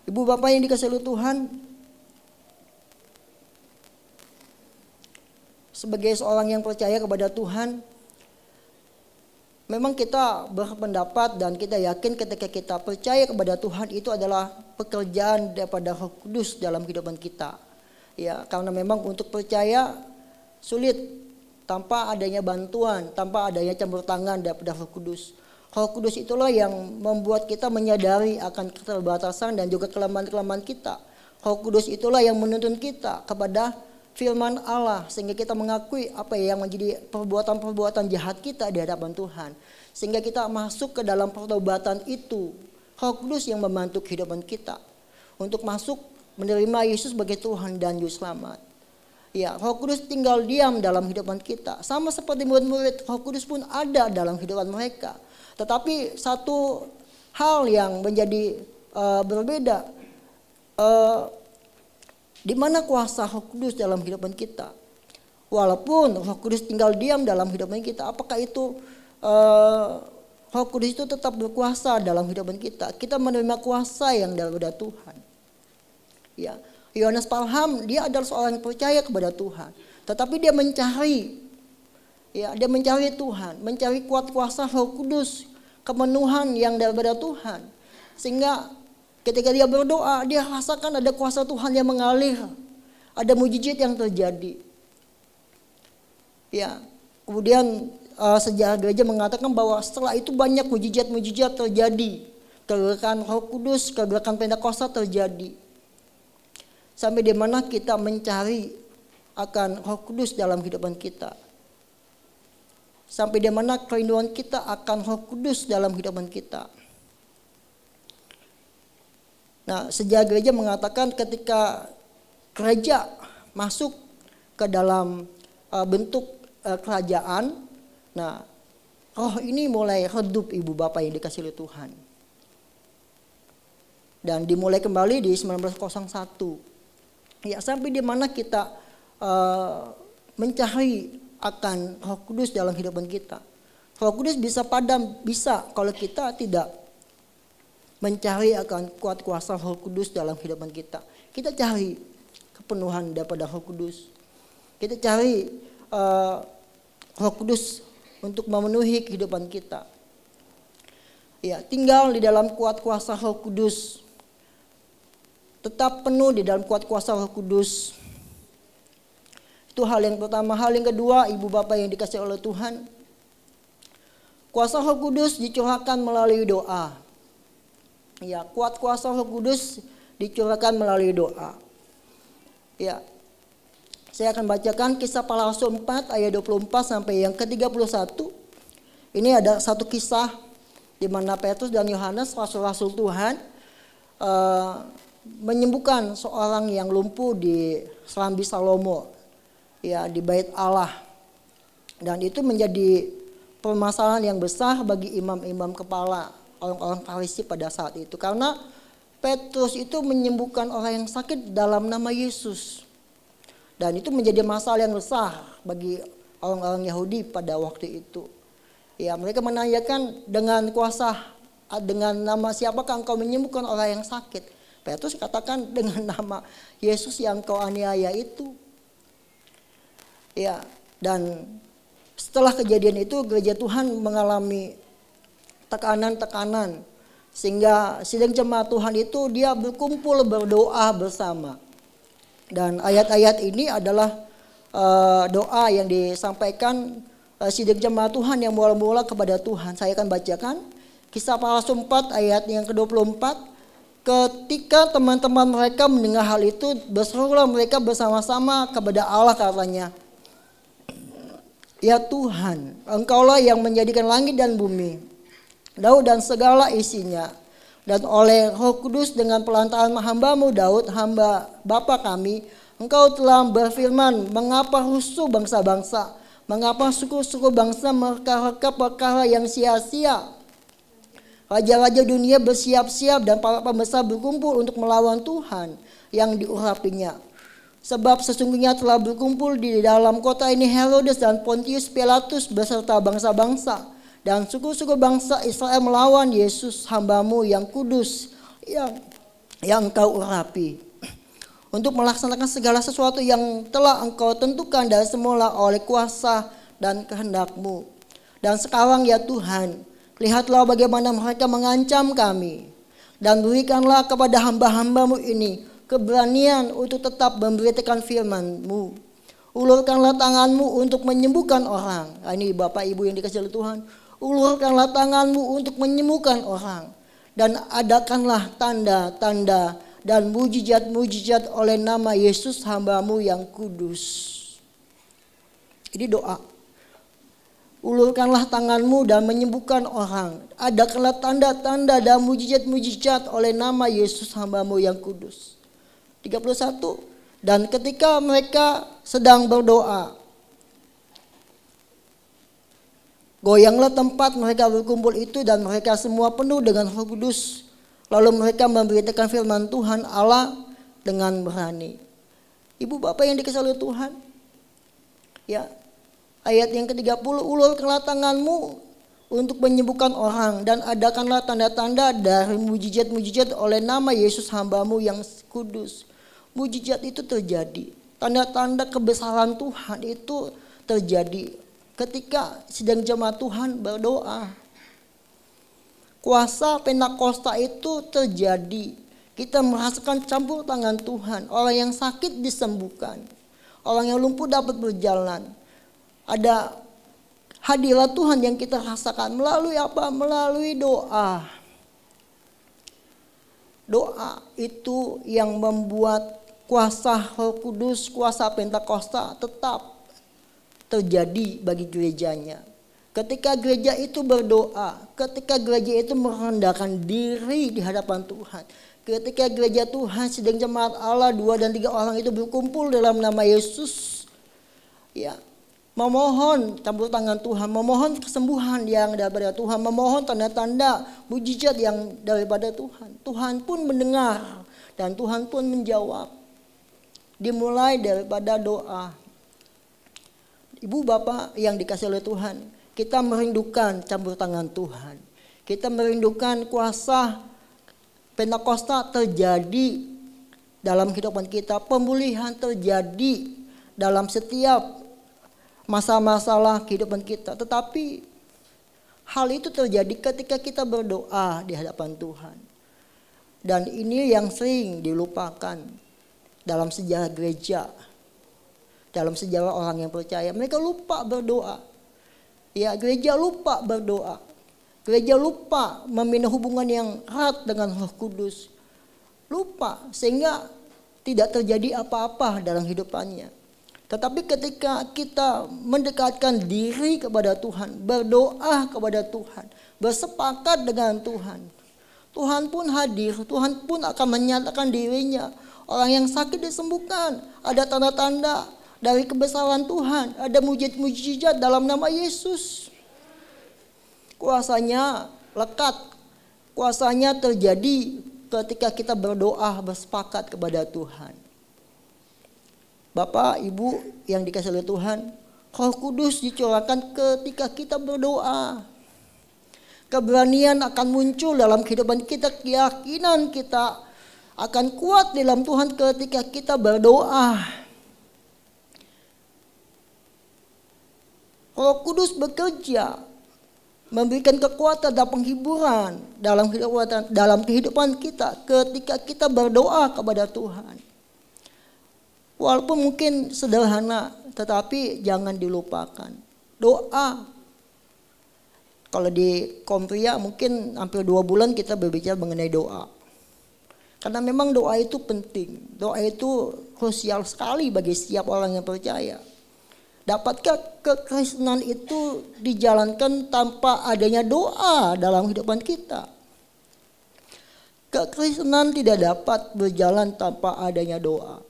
Ibu bapak yang dikasihi oleh Tuhan, sebagai seorang yang percaya kepada Tuhan, memang kita berpendapat dan kita yakin ketika kita percaya kepada Tuhan itu adalah pekerjaan daripada Roh Kudus dalam kehidupan kita. Ya, karena memang untuk percaya sulit tanpa adanya bantuan, tanpa adanya campur tangan daripada Roh Kudus. Roh Kudus itulah yang membuat kita menyadari akan keterbatasan dan juga kelemahan-kelemahan kita. Roh Kudus itulah yang menuntun kita kepada firman Allah sehingga kita mengakui apa yang menjadi perbuatan-perbuatan jahat kita di hadapan Tuhan. Sehingga kita masuk ke dalam pertobatan itu. Roh Kudus yang membantu kehidupan kita untuk masuk menerima Yesus sebagai Tuhan dan Juru Selamat. Ya, Roh Kudus tinggal diam dalam kehidupan kita. Sama seperti murid-murid, Roh Kudus pun ada dalam kehidupan mereka. Tetapi satu hal yang menjadi berbeda, di mana kuasa Roh Kudus dalam kehidupan kita. Walaupun Roh Kudus tinggal diam dalam kehidupan kita, apakah itu Roh Kudus itu tetap berkuasa dalam kehidupan kita? Kita menerima kuasa yang daripada Tuhan. Ya, Yohanes Palham dia adalah seorang yang percaya kepada Tuhan, tetapi dia mencari, ya, dia mencari Tuhan, mencari kuat kuasa Roh Kudus, kemenuhan yang daripada Tuhan, sehingga ketika dia berdoa, dia rasakan ada kuasa Tuhan yang mengalir, ada mujizat yang terjadi. Ya, kemudian sejarah gereja mengatakan bahwa setelah itu banyak mujizat-mujizat terjadi, kegerakan Roh Kudus, kegerakan Pentakosta terjadi. Sampai di mana kita mencari akan Roh Kudus dalam kehidupan kita. Sampai di mana kerinduan kita akan Roh Kudus dalam kehidupan kita. Nah, sejarah gereja mengatakan ketika gereja masuk ke dalam bentuk kerajaan, nah, roh ini mulai redup ibu bapak yang dikasih oleh Tuhan. Dan dimulai kembali di 1901. Ya, sampai di mana kita mencari akan Roh Kudus dalam kehidupan kita. Roh Kudus bisa padam, bisa kalau kita tidak mencari akan kuat kuasa Roh Kudus dalam kehidupan kita. Kita cari kepenuhan daripada Roh Kudus. Kita cari Roh Kudus untuk memenuhi kehidupan kita. Ya, tinggal di dalam kuat kuasa Roh Kudus. Tetap penuh di dalam kuat kuasa Roh Kudus. Itu hal yang pertama. Hal yang kedua, ibu bapak yang dikasihi oleh Tuhan, kuasa Roh Kudus dicurahkan melalui doa. Ya, kuat kuasa Roh Kudus dicurahkan melalui doa. Ya, saya akan bacakan Kisah Para Rasul 4 ayat 24 sampai yang ke-31. Ini ada satu kisah di mana Petrus dan Yohanes, rasul-rasul Tuhan, menyembuhkan seorang yang lumpuh di Serambi Salomo, ya, di Bait Allah. Dan itu menjadi permasalahan yang besar bagi imam-imam kepala, orang-orang Farisi pada saat itu, karena Petrus itu menyembuhkan orang yang sakit dalam nama Yesus. Dan itu menjadi masalah yang besar bagi orang-orang Yahudi pada waktu itu. Ya, mereka menanyakan, dengan kuasa, dengan nama siapakah engkau menyembuhkan orang yang sakit? Petrus katakan, dengan nama Yesus yang kau aniaya itu. Ya, dan setelah kejadian itu gereja Tuhan mengalami tekanan-tekanan, sehingga sidang jemaat Tuhan itu dia berkumpul berdoa bersama. Dan ayat-ayat ini adalah doa yang disampaikan sidang jemaat Tuhan yang mula-mula kepada Tuhan. Saya akan bacakan Kisah Para Rasul 4 ayat yang ke-24. Ketika teman-teman mereka mendengar hal itu, berserulah mereka bersama-sama kepada Allah, katanya, ya Tuhan, Engkaulah yang menjadikan langit dan bumi, Daud dan segala isinya. Dan oleh Roh Kudus dengan pelantaran hamba-Mu Daud, hamba Bapa kami, Engkau telah berfirman, mengapa rusuh bangsa-bangsa, mengapa suku-suku bangsa mereka perkara yang sia-sia. Raja-raja dunia bersiap-siap dan para pembesar berkumpul untuk melawan Tuhan yang diurapinya. Sebab sesungguhnya telah berkumpul di dalam kota ini Herodes dan Pontius Pilatus beserta bangsa-bangsa dan suku-suku bangsa Israel melawan Yesus hamba-Mu yang kudus yang Engkau urapi, untuk melaksanakan segala sesuatu yang telah Engkau tentukan dari semula oleh kuasa dan kehendak-Mu. Dan sekarang ya Tuhan, lihatlah bagaimana mereka mengancam kami, dan berikanlah kepada hamba-hamba-Mu ini keberanian untuk tetap memberitakan firman-Mu. Ulurkanlah tangan-Mu untuk menyembuhkan orang. Nah, ini Bapak Ibu yang dikasihi oleh Tuhan. Ulurkanlah tangan-Mu untuk menyembuhkan orang. Dan adakanlah tanda-tanda dan mujizat-mujizat oleh nama Yesus hamba-Mu yang kudus. Ini doa. Ulurkanlah tangan-Mu dan menyembuhkan orang. Adakanlah tanda-tanda dan mujizat-mujizat oleh nama Yesus hamba-Mu yang kudus. 31. Dan ketika mereka sedang berdoa, goyanglah tempat mereka berkumpul itu dan mereka semua penuh dengan Roh Kudus. Lalu mereka memberitakan firman Tuhan Allah dengan berani. Ibu bapak yang dikasihi oleh Tuhan, ya, ayat yang ke-30, ulurkanlah tangan-Mu untuk menyembuhkan orang dan adakanlah tanda-tanda dari mujizat-mujizat oleh nama Yesus hamba-Mu yang kudus. Mujizat itu terjadi, tanda-tanda kebesaran Tuhan itu terjadi ketika sidang jemaat Tuhan berdoa. Kuasa Pentakosta itu terjadi. Kita merasakan campur tangan Tuhan. Orang yang sakit disembuhkan, orang yang lumpuh dapat berjalan. Ada hadirat Tuhan yang kita rasakan melalui apa? Melalui doa. Doa itu yang membuat kuasa Roh Kudus, kuasa Pentakosta tetap terjadi bagi gerejanya. Ketika gereja itu berdoa, ketika gereja itu merendahkan diri di hadapan Tuhan, ketika gereja Tuhan sedang jemaat Allah 2 dan 3 orang itu berkumpul dalam nama Yesus, ya, memohon campur tangan Tuhan, memohon kesembuhan yang daripada Tuhan, memohon tanda-tanda mujizat yang daripada Tuhan. Tuhan pun mendengar dan Tuhan pun menjawab. Dimulai daripada doa. Ibu bapak yang dikasihi oleh Tuhan, kita merindukan campur tangan Tuhan. Kita merindukan kuasa Pentakosta terjadi dalam kehidupan kita. Pemulihan terjadi dalam setiap masalah kehidupan kita. Tetapi hal itu terjadi ketika kita berdoa di hadapan Tuhan. Dan ini yang sering dilupakan dalam sejarah gereja. Dalam sejarah orang yang percaya. Mereka lupa berdoa. Ya, gereja lupa berdoa. Gereja lupa membina hubungan yang erat dengan Roh Kudus. Lupa sehingga tidak terjadi apa-apa dalam hidupannya. Tetapi ketika kita mendekatkan diri kepada Tuhan, berdoa kepada Tuhan, bersepakat dengan Tuhan, Tuhan pun hadir, Tuhan pun akan menyatakan dirinya. Orang yang sakit disembuhkan, ada tanda-tanda dari kebesaran Tuhan, ada mujizat dalam nama Yesus. Kuasanya lekat, kuasanya terjadi ketika kita berdoa bersepakat kepada Tuhan. Bapak, Ibu yang dikasihi oleh Tuhan, Roh Kudus dicurahkan ketika kita berdoa. Keberanian akan muncul dalam kehidupan kita, keyakinan kita akan kuat dalam Tuhan ketika kita berdoa. Roh Kudus bekerja, memberikan kekuatan dan penghiburan dalam kehidupan kita ketika kita berdoa kepada Tuhan. Walaupun mungkin sederhana, tetapi jangan dilupakan. Doa. Kalau di Kompria mungkin hampir 2 bulan kita berbicara mengenai doa. Karena memang doa itu penting. Doa itu krusial sekali bagi setiap orang yang percaya. Dapatkah kekristenan itu dijalankan tanpa adanya doa dalam kehidupan kita? Kekristenan tidak dapat berjalan tanpa adanya doa.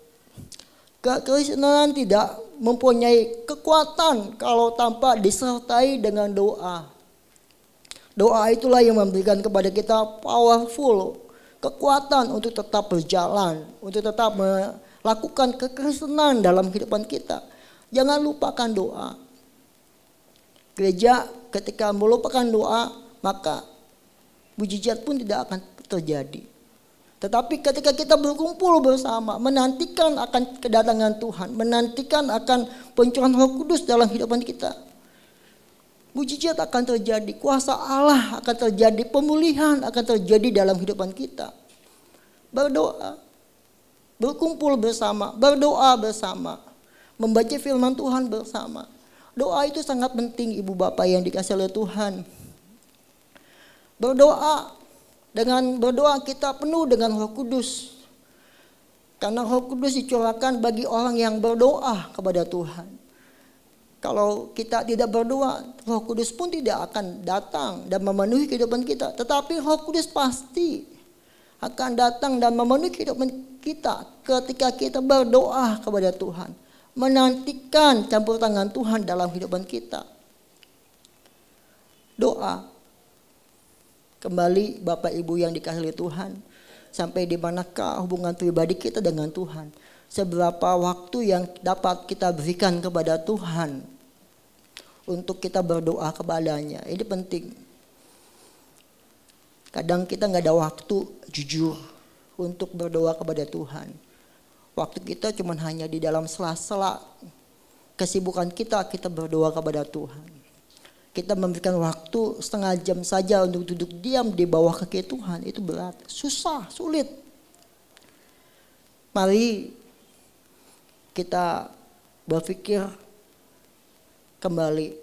Kekristenan tidak mempunyai kekuatan kalau tanpa disertai dengan doa. Doa itulah yang memberikan kepada kita powerful, kekuatan untuk tetap berjalan, untuk tetap melakukan kekristenan dalam kehidupan kita. Jangan lupakan doa. Gereja ketika melupakan doa, maka mujizat pun tidak akan terjadi. Tetapi ketika kita berkumpul bersama, menantikan akan kedatangan Tuhan, menantikan akan pencurahan Roh Kudus dalam kehidupan kita, mujizat akan terjadi, kuasa Allah akan terjadi, pemulihan akan terjadi dalam kehidupan kita. Berdoa, berkumpul bersama, berdoa bersama, membaca firman Tuhan bersama. Doa itu sangat penting, Ibu Bapak yang dikasihi oleh Tuhan. Berdoa, dengan berdoa kita penuh dengan Roh Kudus. Karena Roh Kudus dicurahkan bagi orang yang berdoa kepada Tuhan. Kalau kita tidak berdoa, Roh Kudus pun tidak akan datang dan memenuhi kehidupan kita. Tetapi Roh Kudus pasti akan datang dan memenuhi kehidupan kita ketika kita berdoa kepada Tuhan. Menantikan campur tangan Tuhan dalam kehidupan kita. Doa. Kembali Bapak Ibu yang dikasihi Tuhan, sampai di manakah hubungan pribadi kita dengan Tuhan? Seberapa waktu yang dapat kita berikan kepada Tuhan untuk kita berdoa kepadanya? Ini penting. Kadang kita nggak ada waktu jujur untuk berdoa kepada Tuhan. Waktu kita cuma hanya di dalam sela-sela kesibukan kita berdoa kepada Tuhan. Kita memberikan waktu setengah jam saja untuk duduk diam di bawah kaki Tuhan. Itu berat, susah, sulit. Mari kita berpikir kembali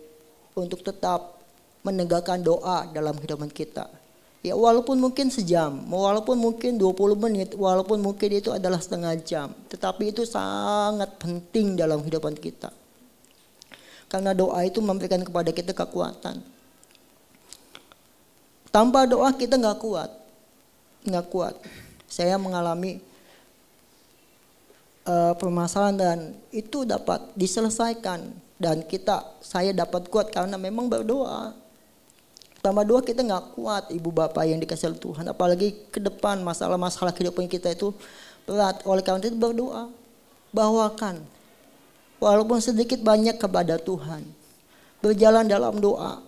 untuk tetap menegakkan doa dalam kehidupan kita. Ya walaupun mungkin sejam, walaupun mungkin 20 menit, walaupun mungkin itu adalah setengah jam. Tetapi itu sangat penting dalam kehidupan kita. Karena doa itu memberikan kepada kita kekuatan. Tanpa doa kita nggak kuat. Saya mengalami permasalahan dan itu dapat diselesaikan. Dan saya dapat kuat karena memang berdoa. Tanpa doa kita nggak kuat, Ibu Bapak yang dikasihi Tuhan. Apalagi ke depan masalah-masalah kehidupan kita itu berat. Oleh karena itu berdoa, bawakan walaupun sedikit banyak kepada Tuhan. berjalan dalam doa.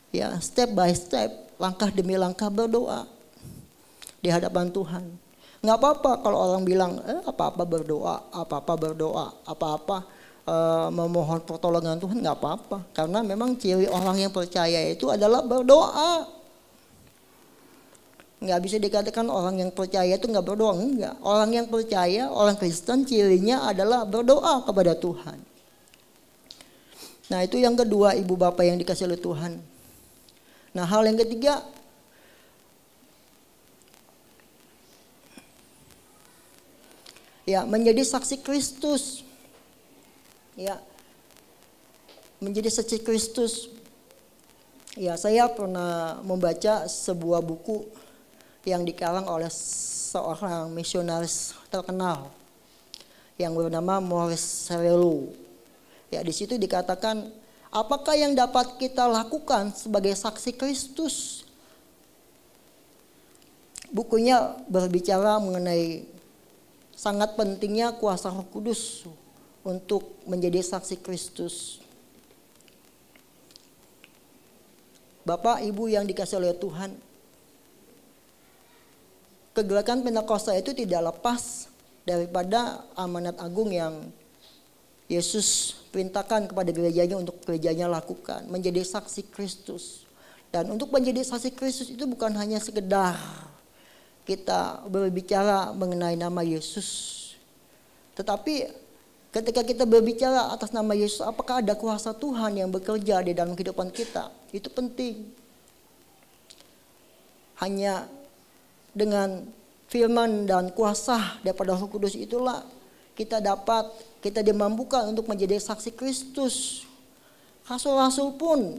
Ya, step by step, langkah demi langkah berdoa di hadapan Tuhan. Nggak apa-apa kalau orang bilang, apa-apa berdoa, apa-apa memohon pertolongan Tuhan, nggak apa-apa. Karena memang ciri orang yang percaya itu adalah berdoa. Nggak bisa dikatakan orang yang percaya itu nggak berdoa, enggak. Orang yang percaya, orang Kristen cirinya adalah berdoa kepada Tuhan. Nah itu yang kedua, ibu bapak yang dikasih oleh Tuhan. Nah hal yang ketiga, ya menjadi saksi Kristus. Ya, menjadi saksi Kristus. Ya, saya pernah membaca sebuah buku yang dikarang oleh seorang misionaris terkenal yang bernama Maurice Cerullo. Ya, di situ dikatakan, apakah yang dapat kita lakukan sebagai saksi Kristus? Bukunya berbicara mengenai sangat pentingnya kuasa Roh Kudus untuk menjadi saksi Kristus. Bapak, Ibu yang dikasih oleh Tuhan, kegerakan Pentakosta itu tidak lepas daripada amanat agung yang Yesus perintahkan kepada gerejanya untuk gerejanya lakukan, menjadi saksi Kristus. Dan untuk menjadi saksi Kristus itu bukan hanya sekedar kita berbicara mengenai nama Yesus. Tetapi ketika kita berbicara atas nama Yesus, apakah ada kuasa Tuhan yang bekerja di dalam kehidupan kita? Itu penting. Hanya dengan firman dan kuasa daripada Roh Kudus itulah kita dimampukan untuk menjadi saksi Kristus. Rasul-rasul pun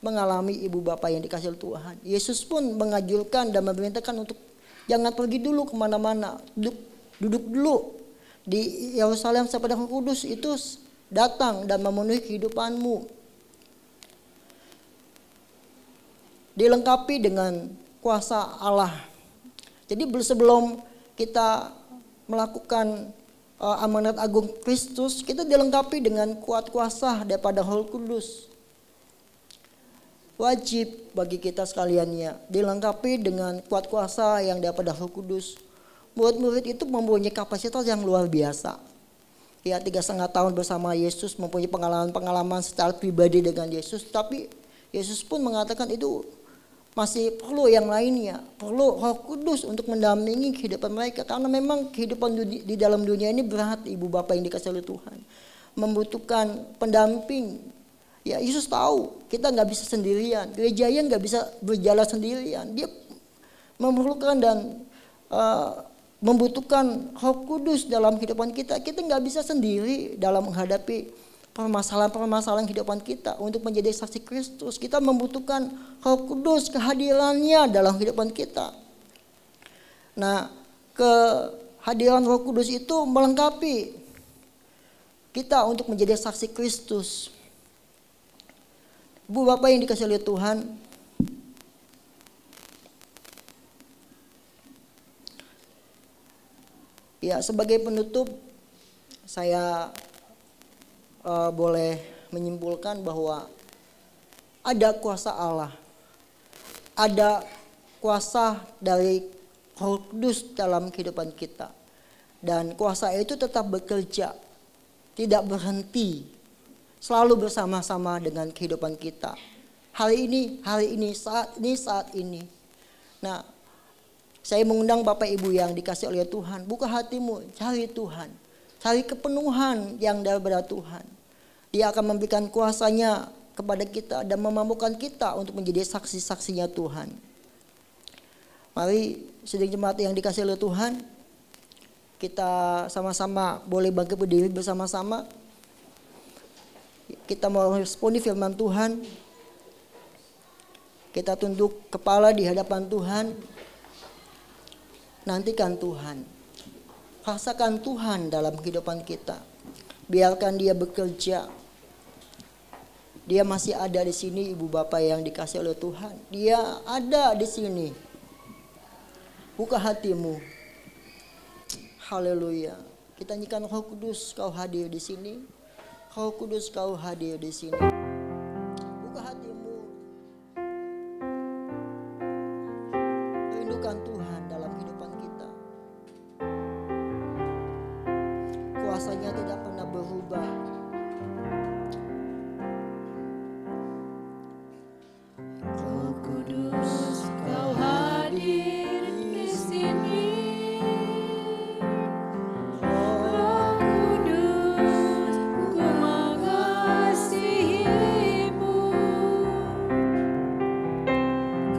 mengalami ibu bapak yang dikasih Tuhan. Yesus pun menganjurkan dan memerintahkan untuk jangan pergi dulu kemana-mana, duduk dulu di Yerusalem sampai Roh Kudus itu datang dan memenuhi kehidupanmu. Dilengkapi dengan kuasa Allah. Jadi sebelum kita melakukan amanat agung Kristus, kita dilengkapi dengan kuat kuasa daripada Roh Kudus. Wajib bagi kita sekaliannya dilengkapi dengan kuat kuasa yang daripada Roh Kudus. Murid-murid itu mempunyai kapasitas yang luar biasa. Ya, 3,5 tahun bersama Yesus, mempunyai pengalaman-pengalaman secara pribadi dengan Yesus. Tapi Yesus pun mengatakan itu masih perlu yang lainnya. Perlu Roh Kudus untuk mendampingi kehidupan mereka. Karena memang kehidupan di dalam dunia ini berat, ibu bapak yang dikasih oleh Tuhan. Membutuhkan pendamping. Ya, Yesus tahu kita nggak bisa sendirian. Gerejanya nggak bisa berjalan sendirian. Dia memerlukan dan membutuhkan Roh Kudus dalam kehidupan kita. Kita nggak bisa sendiri dalam menghadapi permasalahan-permasalahan kehidupan kita. Untuk menjadi saksi Kristus, kita membutuhkan Roh Kudus, kehadirannya dalam kehidupan kita. Nah, kehadiran Roh Kudus itu melengkapi kita untuk menjadi saksi Kristus. Ibu bapak yang dikasih oleh Tuhan, ya sebagai penutup saya boleh menyimpulkan bahwa ada kuasa Allah, ada kuasa dari Roh Kudus dalam kehidupan kita, dan kuasa itu tetap bekerja, tidak berhenti, selalu bersama-sama dengan kehidupan kita. Hari ini, saat ini. Nah, saya mengundang Bapak Ibu yang dikasih oleh Tuhan, buka hatimu, cari Tuhan. Cari kepenuhan yang daripada Tuhan. Dia akan memberikan kuasanya kepada kita dan memampukan kita untuk menjadi saksi-saksinya Tuhan. Mari sidang jemaat yang dikasih oleh Tuhan, kita sama-sama boleh bangkit berdiri bersama-sama. Kita mau responi firman Tuhan. Kita tunduk kepala di hadapan Tuhan. Nantikan Tuhan. Rasakan Tuhan dalam kehidupan kita. Biarkan dia bekerja. Dia masih ada di sini, ibu bapak yang dikasih oleh Tuhan. Dia ada di sini. Buka hatimu. Haleluya. Kita nyanyikan Roh Kudus, kau hadir di sini. Roh Kudus, kau hadir di sini. merindukan Tuhan dalam kehidupan kita. Kuasanya tidak pernah berubah. Roh Kudus, Kau hadir di sini. Roh Kudus, ku mengasihi-Mu.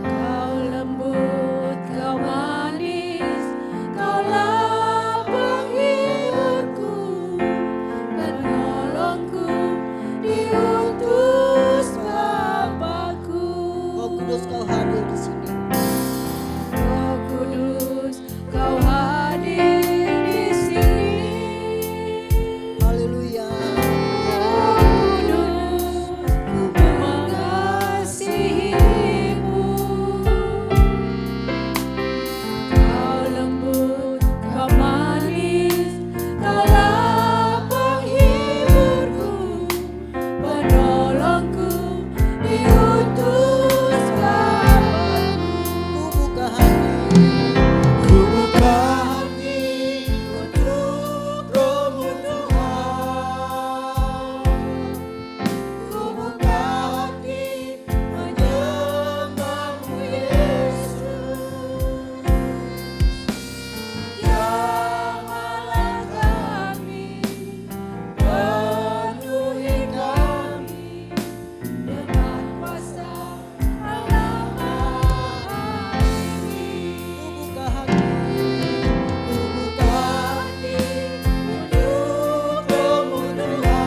Kau lembut, Kau manis, Kaulah penghiburku, penolongku, diutus Bapa-Ku. Roh Kudus, Kau hadir di sini. Roh Kudus, Kau hadir di sini. Haleluya. Roh Kudus, ku mengasihi-Mu. Kau lembut, Kau manis, Kaulah penghiburku, penolongku, diutus Bapa-Ku. Ku buka hati. Ku buka hati untuk Roh-Mu Tuhan. Ku buka hati menyembah-Mu Yesus. Jamalah kami, penuhi kami dengan kuasa Allah Maha Tinggi. Ku buka hati. Ku buka hati untuk Roh-Mu Tuhan.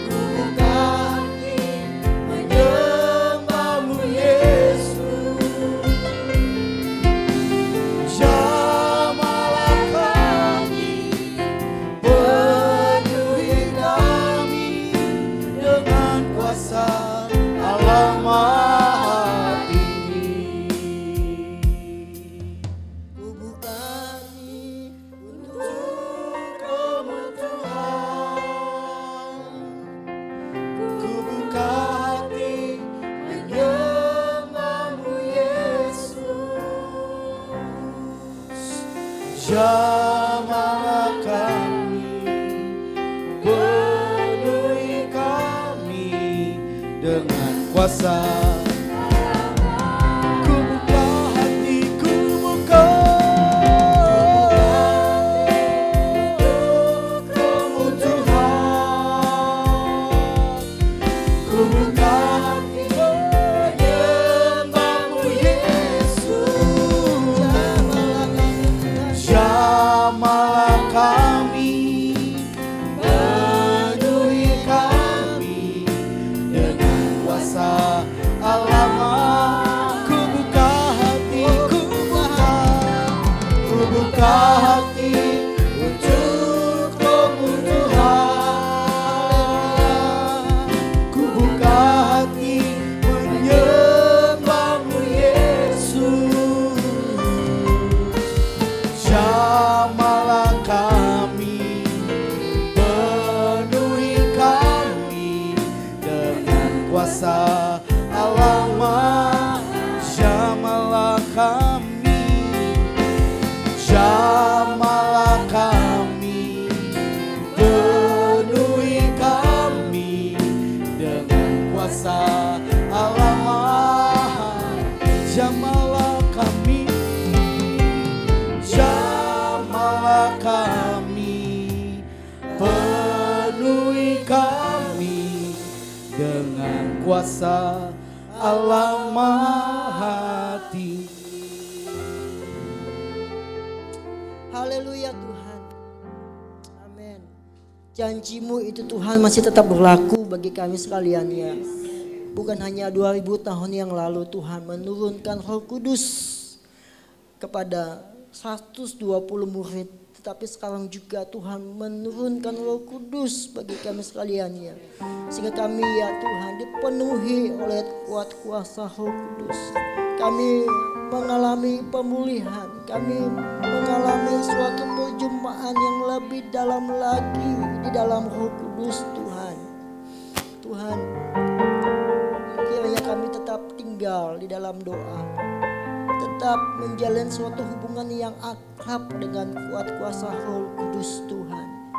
Ku buka hati menyembah-Mu Yesus. Jamalah kami, penuhi kami dengan kuasa Allah Maha Tinggi. Ku buka hati Untuk Roh-Mu Tuhan, ku buka hati menyembah-Mu Yesus. Jamalah kami, penuhi kami dengan kuasa. Ku buka hati, ku buka untuk Roh-Mu Tuhan. Ku buka hati menyembah-Mu Yesus. Jamalah kami, penuhi kami dengan kuasa Allah Maha. Ku buka hati, ku buka hati untuk Roh-Mu Tuhan. Ku buka hati menyembah-Mu Yesus. Jamalah kami, penuhi kami dengan kuasa Allah Maha. Jamalah kami, jamalah kami, penuhi kami dengan kuasa Allah Maha. Jamalah kami, jamalah kami, penuhi kami dengan kuasa Allah Maha Tinggi. Haleluya Tuhan. Amin. Janji-Mu itu Tuhan masih tetap berlaku bagi kami sekalian ya. Bukan hanya 2000 tahun yang lalu Tuhan menurunkan Roh Kudus kepada 120 murid. Tetapi sekarang juga Tuhan menurunkan Roh Kudus bagi kami sekalian ya. Sehingga kami ya Tuhan dipenuhi oleh kuat kuasa Roh Kudus. Kami mengalami pemulihan, kami mengalami suatu perjumpaan yang lebih dalam lagi di dalam Roh Kudus Tuhan. Tuhan, kiranya kami tetap tinggal tinggal di dalam doa. Tetap menjalin suatu hubungan yang akrab dengan kuat kuasa Roh Kudus Tuhan.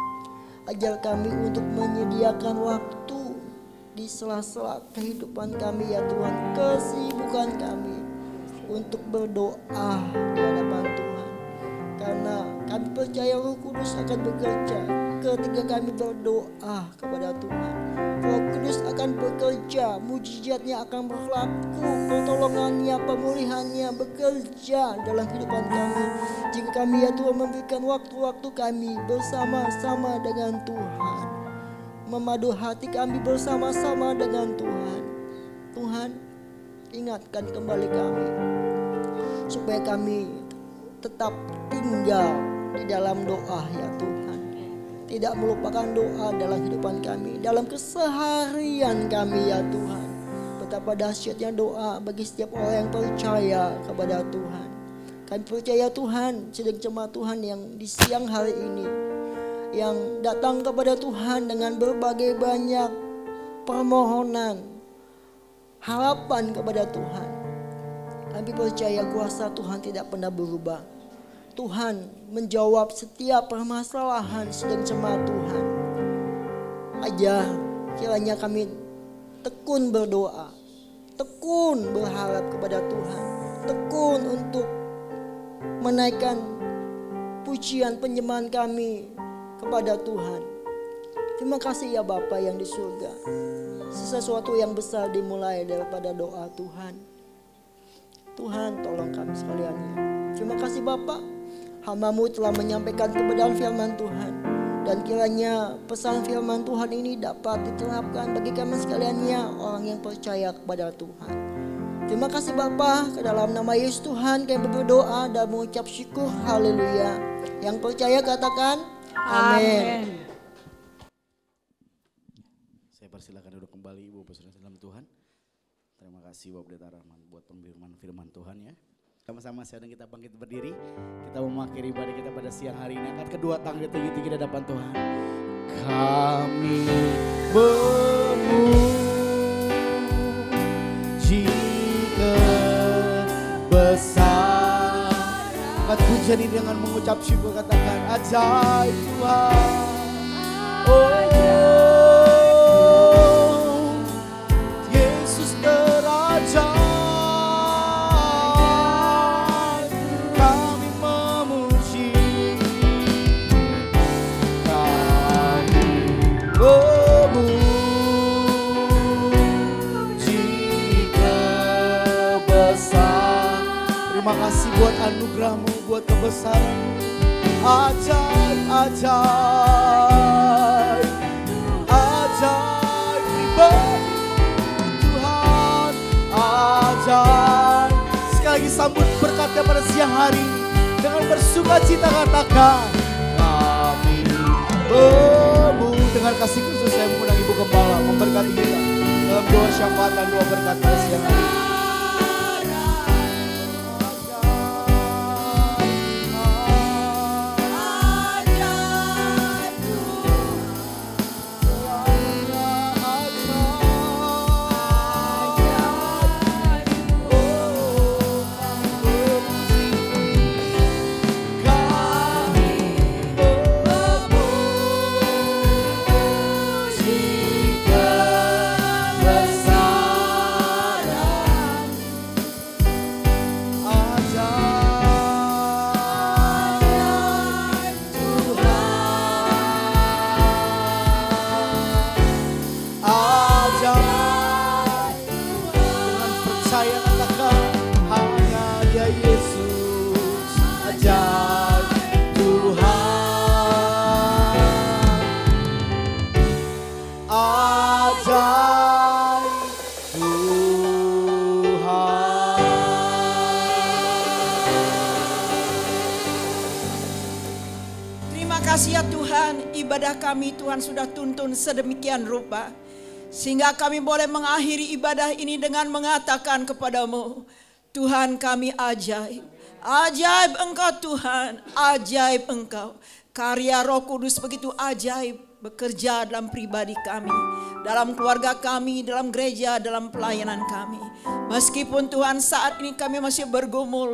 Ajar kami untuk menyediakan waktu di sela-sela kehidupan kami ya Tuhan, kesibukan kami untuk berdoa di hadapan Tuhan. Karena kami percaya Roh Kudus akan bekerja ketika kami berdoa kepada Tuhan. Roh Kudus akan bekerja, mujizatnya akan berlaku, pertolongannya, pemulihannya bekerja dalam kehidupan kami. Jika kami ya Tuhan memberikan waktu-waktu kami bersama-sama dengan Tuhan, memadu hati kami bersama-sama dengan Tuhan. Tuhan, ingatkan kembali kami supaya kami tetap tinggal di dalam doa ya Tuhan. Tidak melupakan doa dalam kehidupan kami, dalam keseharian kami ya Tuhan. Betapa dahsyatnya doa bagi setiap orang yang percaya kepada Tuhan. Kami percaya Tuhan, sedang jemaat Tuhan yang di siang hari ini, yang datang kepada Tuhan dengan berbagai banyak permohonan, harapan kepada Tuhan. Kami percaya kuasa Tuhan tidak pernah berubah. Tuhan menjawab setiap permasalahan sedang jemaat Tuhan. Ajar kiranya kami tekun berdoa, tekun berharap kepada Tuhan, tekun untuk menaikkan pujian penyembahan kami kepada Tuhan. Terima kasih ya Bapa yang di surga. Sesuatu yang besar dimulai daripada doa Tuhan. Tuhan tolong kami sekaliannya. Terima kasih Bapa, hamba-Mu telah menyampaikan kebenaran firman Tuhan. Dan kiranya pesan firman Tuhan ini dapat diterapkan bagi kami sekaliannya, orang yang percaya kepada Tuhan. Terima kasih Bapa, ke dalam nama Yesus Tuhan kami berdoa dan mengucap syukur. Haleluya. Yang percaya katakan amin. Saya persilakan duduk kembali Ibu Saudara dalam Tuhan. Terima kasih Bapak Pendeta Rahman buat pemberian firman Tuhan ya. Sama-sama sedang kita bangkit berdiri. Kita mengakhiri ibadah kita pada siang hari ini. Angkat kedua tangan tinggi-tinggi di hadapan Tuhan. Kami memuji kebesaran. Angkat pujian ini dengan mengucap syukur, katakan ajaib Tuhan. Oh, Yesus terajaib. Kami memuji, kebesaran. Terima kasih buat anugerah-Mu, buat kebesaran. Ajaib, ajaib, ajaib pribadi Tuhan, ajaib. Sekali lagi sambut berkatnya pada siang hari ini. Dengan bersuka cita katakan kami dengan kasih Kristus saya mengundang Ibu Gembala memberkati kita dalam doa syafaat dan doa berkat pada siang hari ini. kasih ya Tuhan, ibadah kami Tuhan sudah tuntun sedemikian rupa. Sehingga kami boleh mengakhiri ibadah ini dengan mengatakan kepadamu, Tuhan kami ajaib. Ajaib Engkau Tuhan, ajaib Engkau. Karya Roh Kudus begitu ajaib bekerja dalam pribadi kami, dalam keluarga kami, dalam gereja, dalam pelayanan kami. Meskipun Tuhan saat ini kami masih bergumul,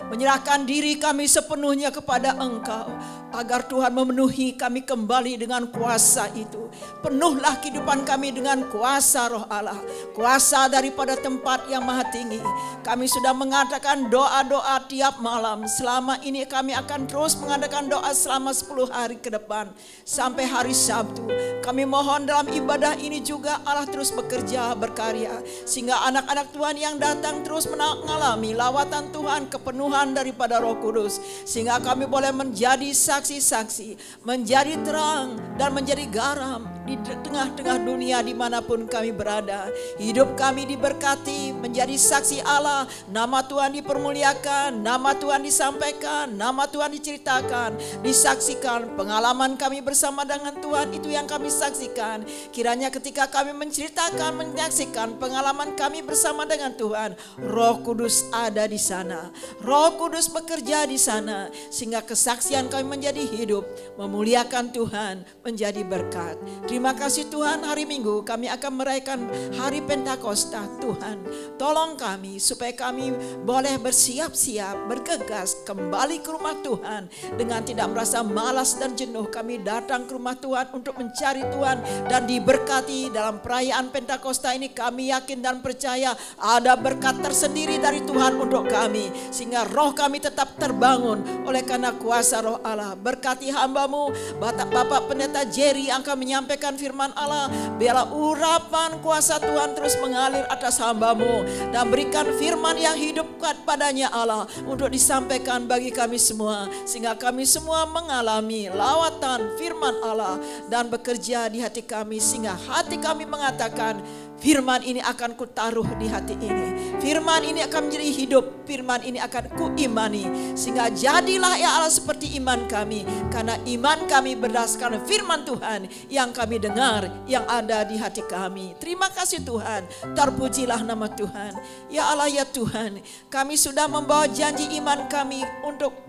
menyerahkan diri kami sepenuhnya kepada Engkau, agar Tuhan memenuhi kami kembali dengan kuasa itu. Penuhlah kehidupan kami dengan kuasa Roh Allah, kuasa daripada tempat yang maha tinggi. Kami sudah mengadakan doa-doa tiap malam. Selama ini kami akan terus mengadakan doa selama 10 hari ke depan sampai hari Sabtu. Kami mohon dalam ibadah ini juga Allah terus bekerja, berkarya, sehingga anak-anak Tuhan yang datang terus mengalami lawatan Tuhan, kepenuhan daripada Roh Kudus, sehingga kami boleh menjadi saksi-saksi, menjadi terang dan menjadi garam di tengah-tengah dunia dimanapun kami berada. Hidup kami diberkati, menjadi saksi Allah, nama Tuhan dipermuliakan, nama Tuhan disampaikan, nama Tuhan diceritakan, disaksikan. Pengalaman kami bersama dengan Tuhan itu yang kami saksikan. Kiranya ketika kami menceritakan, menyaksikan pengalaman kami bersama dengan Tuhan, Roh Kudus ada di sana, Roh Kudus bekerja di sana, sehingga kesaksian kami menjadi hidup, memuliakan Tuhan, menjadi berkat. Terima kasih Tuhan, hari Minggu kami akan merayakan hari Pentakosta. Tuhan, tolong kami supaya kami boleh bersiap-siap, bergegas kembali ke rumah Tuhan dengan tidak merasa malas dan jenuh. Kami datang ke rumah Tuhan untuk mencari Tuhan dan diberkati dalam perayaan Pentakosta ini. Kami yakin dan percaya ada berkat tersendiri dari Tuhan untuk kami, sehingga roh kami tetap terbangun oleh karena kuasa Roh Allah. Berkati hamba-Mu Bapak Pendeta Jerry yang akan menyampaikan firman Allah. Biarlah urapan kuasa Tuhan terus mengalir atas hamba-Mu dan berikan firman yang hidup padanya Allah untuk disampaikan bagi kami semua, sehingga kami semua mengalami lawatan firman Allah dan bekerja di hati kami, sehingga hati kami mengatakan, firman ini akan kutaruh di hati ini. Firman ini akan menjadi hidup. Firman ini akan kuimani. Sehingga jadilah ya Allah seperti iman kami. Karena iman kami berdasarkan firman Tuhan yang kami dengar, yang ada di hati kami. Terima kasih Tuhan. Terpujilah nama Tuhan. Ya Allah ya Tuhan, kami sudah membawa janji iman kami untuk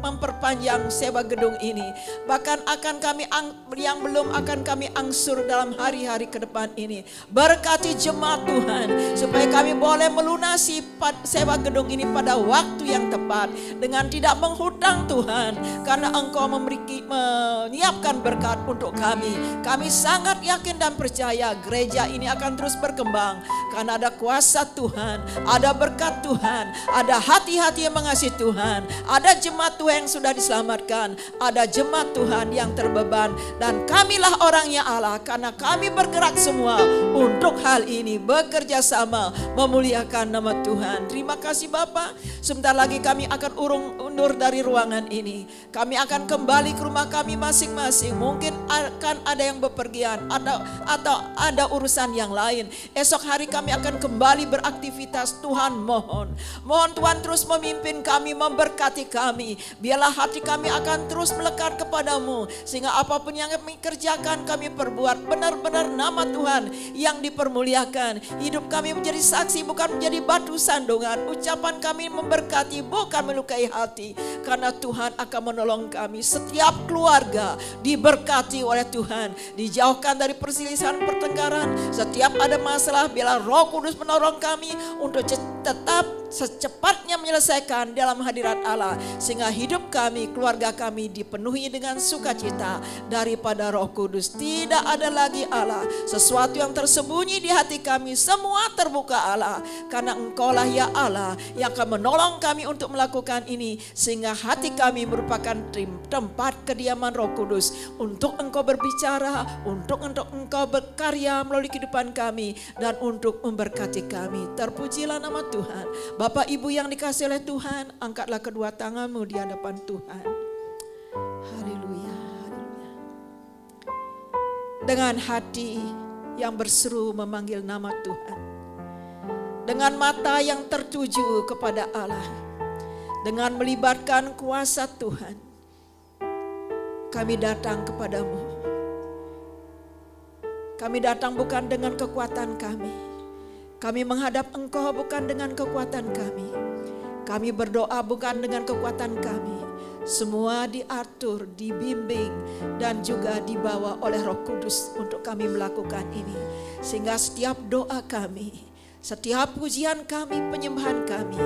memperpanjang sewa gedung ini. Bahkan akan kami yang belum akan kami angsur dalam hari-hari ke depan ini. Berkati jemaat Tuhan supaya kami boleh melunasi sewa gedung ini pada waktu yang tepat dengan tidak menghutang Tuhan, karena Engkau menyiapkan berkat untuk kami. Kami sangat yakin dan percaya gereja ini akan terus berkembang karena ada kuasa Tuhan, ada berkat Tuhan, ada hati-hati yang mengasihi Tuhan, ada jemaat Tuhan yang sudah diselamatkan, ada jemaat Tuhan yang terbeban, dan kamilah orangnya Allah karena kami bergerak semua untuk hal ini, bekerja sama memuliakan nama Tuhan. Terima kasih Bapa. Sebentar lagi kami akan undur dari ruangan ini. Kami akan kembali ke rumah kami masing-masing. Mungkin akan ada yang bepergian atau ada urusan yang lain. Esok hari kami akan kembali beraktivitas. Tuhan mohon Tuhan terus memimpin kami, memberkati kami. Biarlah hati kami akan terus melekat kepadamu, sehingga apapun yang kami kerjakan, kami perbuat benar-benar nama Tuhan yang dipermuliakan. Hidup kami menjadi saksi, bukan menjadi batu sandungan. Ucapan kami memberkati, bukan melukai hati, karena Tuhan akan menolong kami. Setiap keluarga diberkati oleh Tuhan, dijauhkan dari perselisihan, pertengkaran. Setiap ada masalah, biarlah Roh Kudus menolong kami untuk tetap secepatnya menyelesaikan dalam hadirat Allah, sehingga hidup kami, keluarga kami dipenuhi dengan sukacita daripada Roh Kudus. Tidak ada lagi Allah, sesuatu yang tersembunyi di hati kami, semua terbuka Allah, karena Engkaulah ya Allah yang akan menolong kami untuk melakukan ini, sehingga hati kami merupakan tempat kediaman Roh Kudus untuk Engkau berbicara, untuk Engkau berkarya melalui kehidupan kami, dan untuk memberkati kami. Terpujilah nama Tuhan. Bapak Ibu yang dikasihi oleh Tuhan, angkatlah kedua tanganmu di hadapan Tuhan. Haleluya, haleluya. Dengan hati yang berseru memanggil nama Tuhan, dengan mata yang tertuju kepada Allah, dengan melibatkan kuasa Tuhan, kami datang kepadamu. Kami datang bukan dengan kekuatan kami. Kami menghadap Engkau bukan dengan kekuatan kami. Kami berdoa bukan dengan kekuatan kami, Semua diatur, dibimbing, dan juga dibawa oleh Roh Kudus untuk kami melakukan ini. Sehingga setiap doa kami, setiap pujian kami, penyembahan kami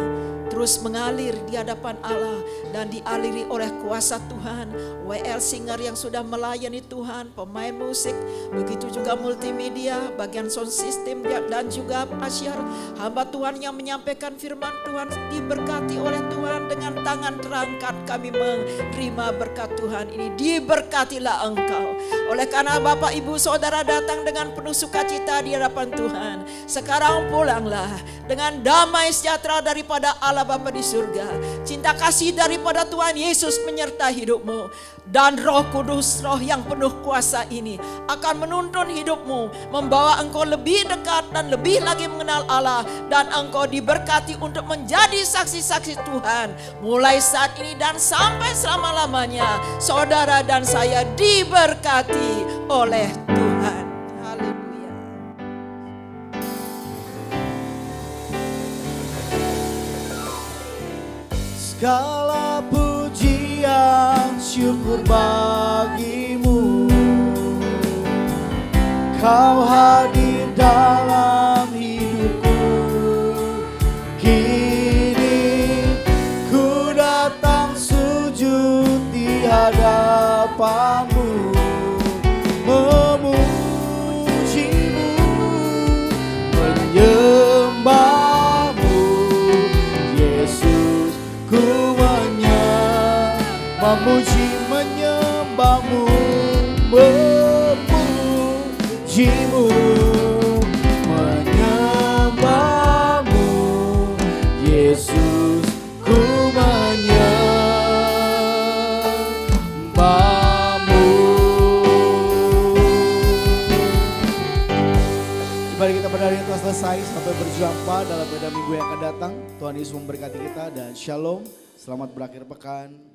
terus mengalir di hadapan Allah dan dialiri oleh kuasa Tuhan. WL Singer yang sudah melayani Tuhan, pemain musik, begitu juga multimedia, bagian sound system dan juga Asyar, hamba Tuhan yang menyampaikan firman Tuhan, diberkati oleh Tuhan. Dengan tangan terangkat kami menerima berkat Tuhan ini. Diberkatilah engkau. Oleh karena Bapak Ibu Saudara datang dengan penuh sukacita di hadapan Tuhan, sekarang pulanglah dengan damai sejahtera daripada Allah Bapa di surga, cinta kasih daripada Tuhan Yesus menyertai hidupmu, dan Roh Kudus, Roh yang penuh kuasa ini akan menuntun hidupmu, membawa engkau lebih dekat dan lebih lagi mengenal Allah, dan engkau diberkati untuk menjadi saksi-saksi Tuhan mulai saat ini dan sampai selama-lamanya. Saudara dan saya diberkati oleh Tuhan. Haleluya. Segala pujian syukur bagimu, Kau hadir dalam hidupku. Kini ku datang sujud di hadapanmu, memujimu, menyembahmu, Yesus. Ku memuji, menyembahmu, memujimu, menyembahmu, Yesus. Ku menyembahmu. Mari kita berdiri telah selesai. Sampai berjumpa dalam pada minggu yang akan datang. Tuhan Yesus memberkati kita dan shalom. Selamat berakhir pekan.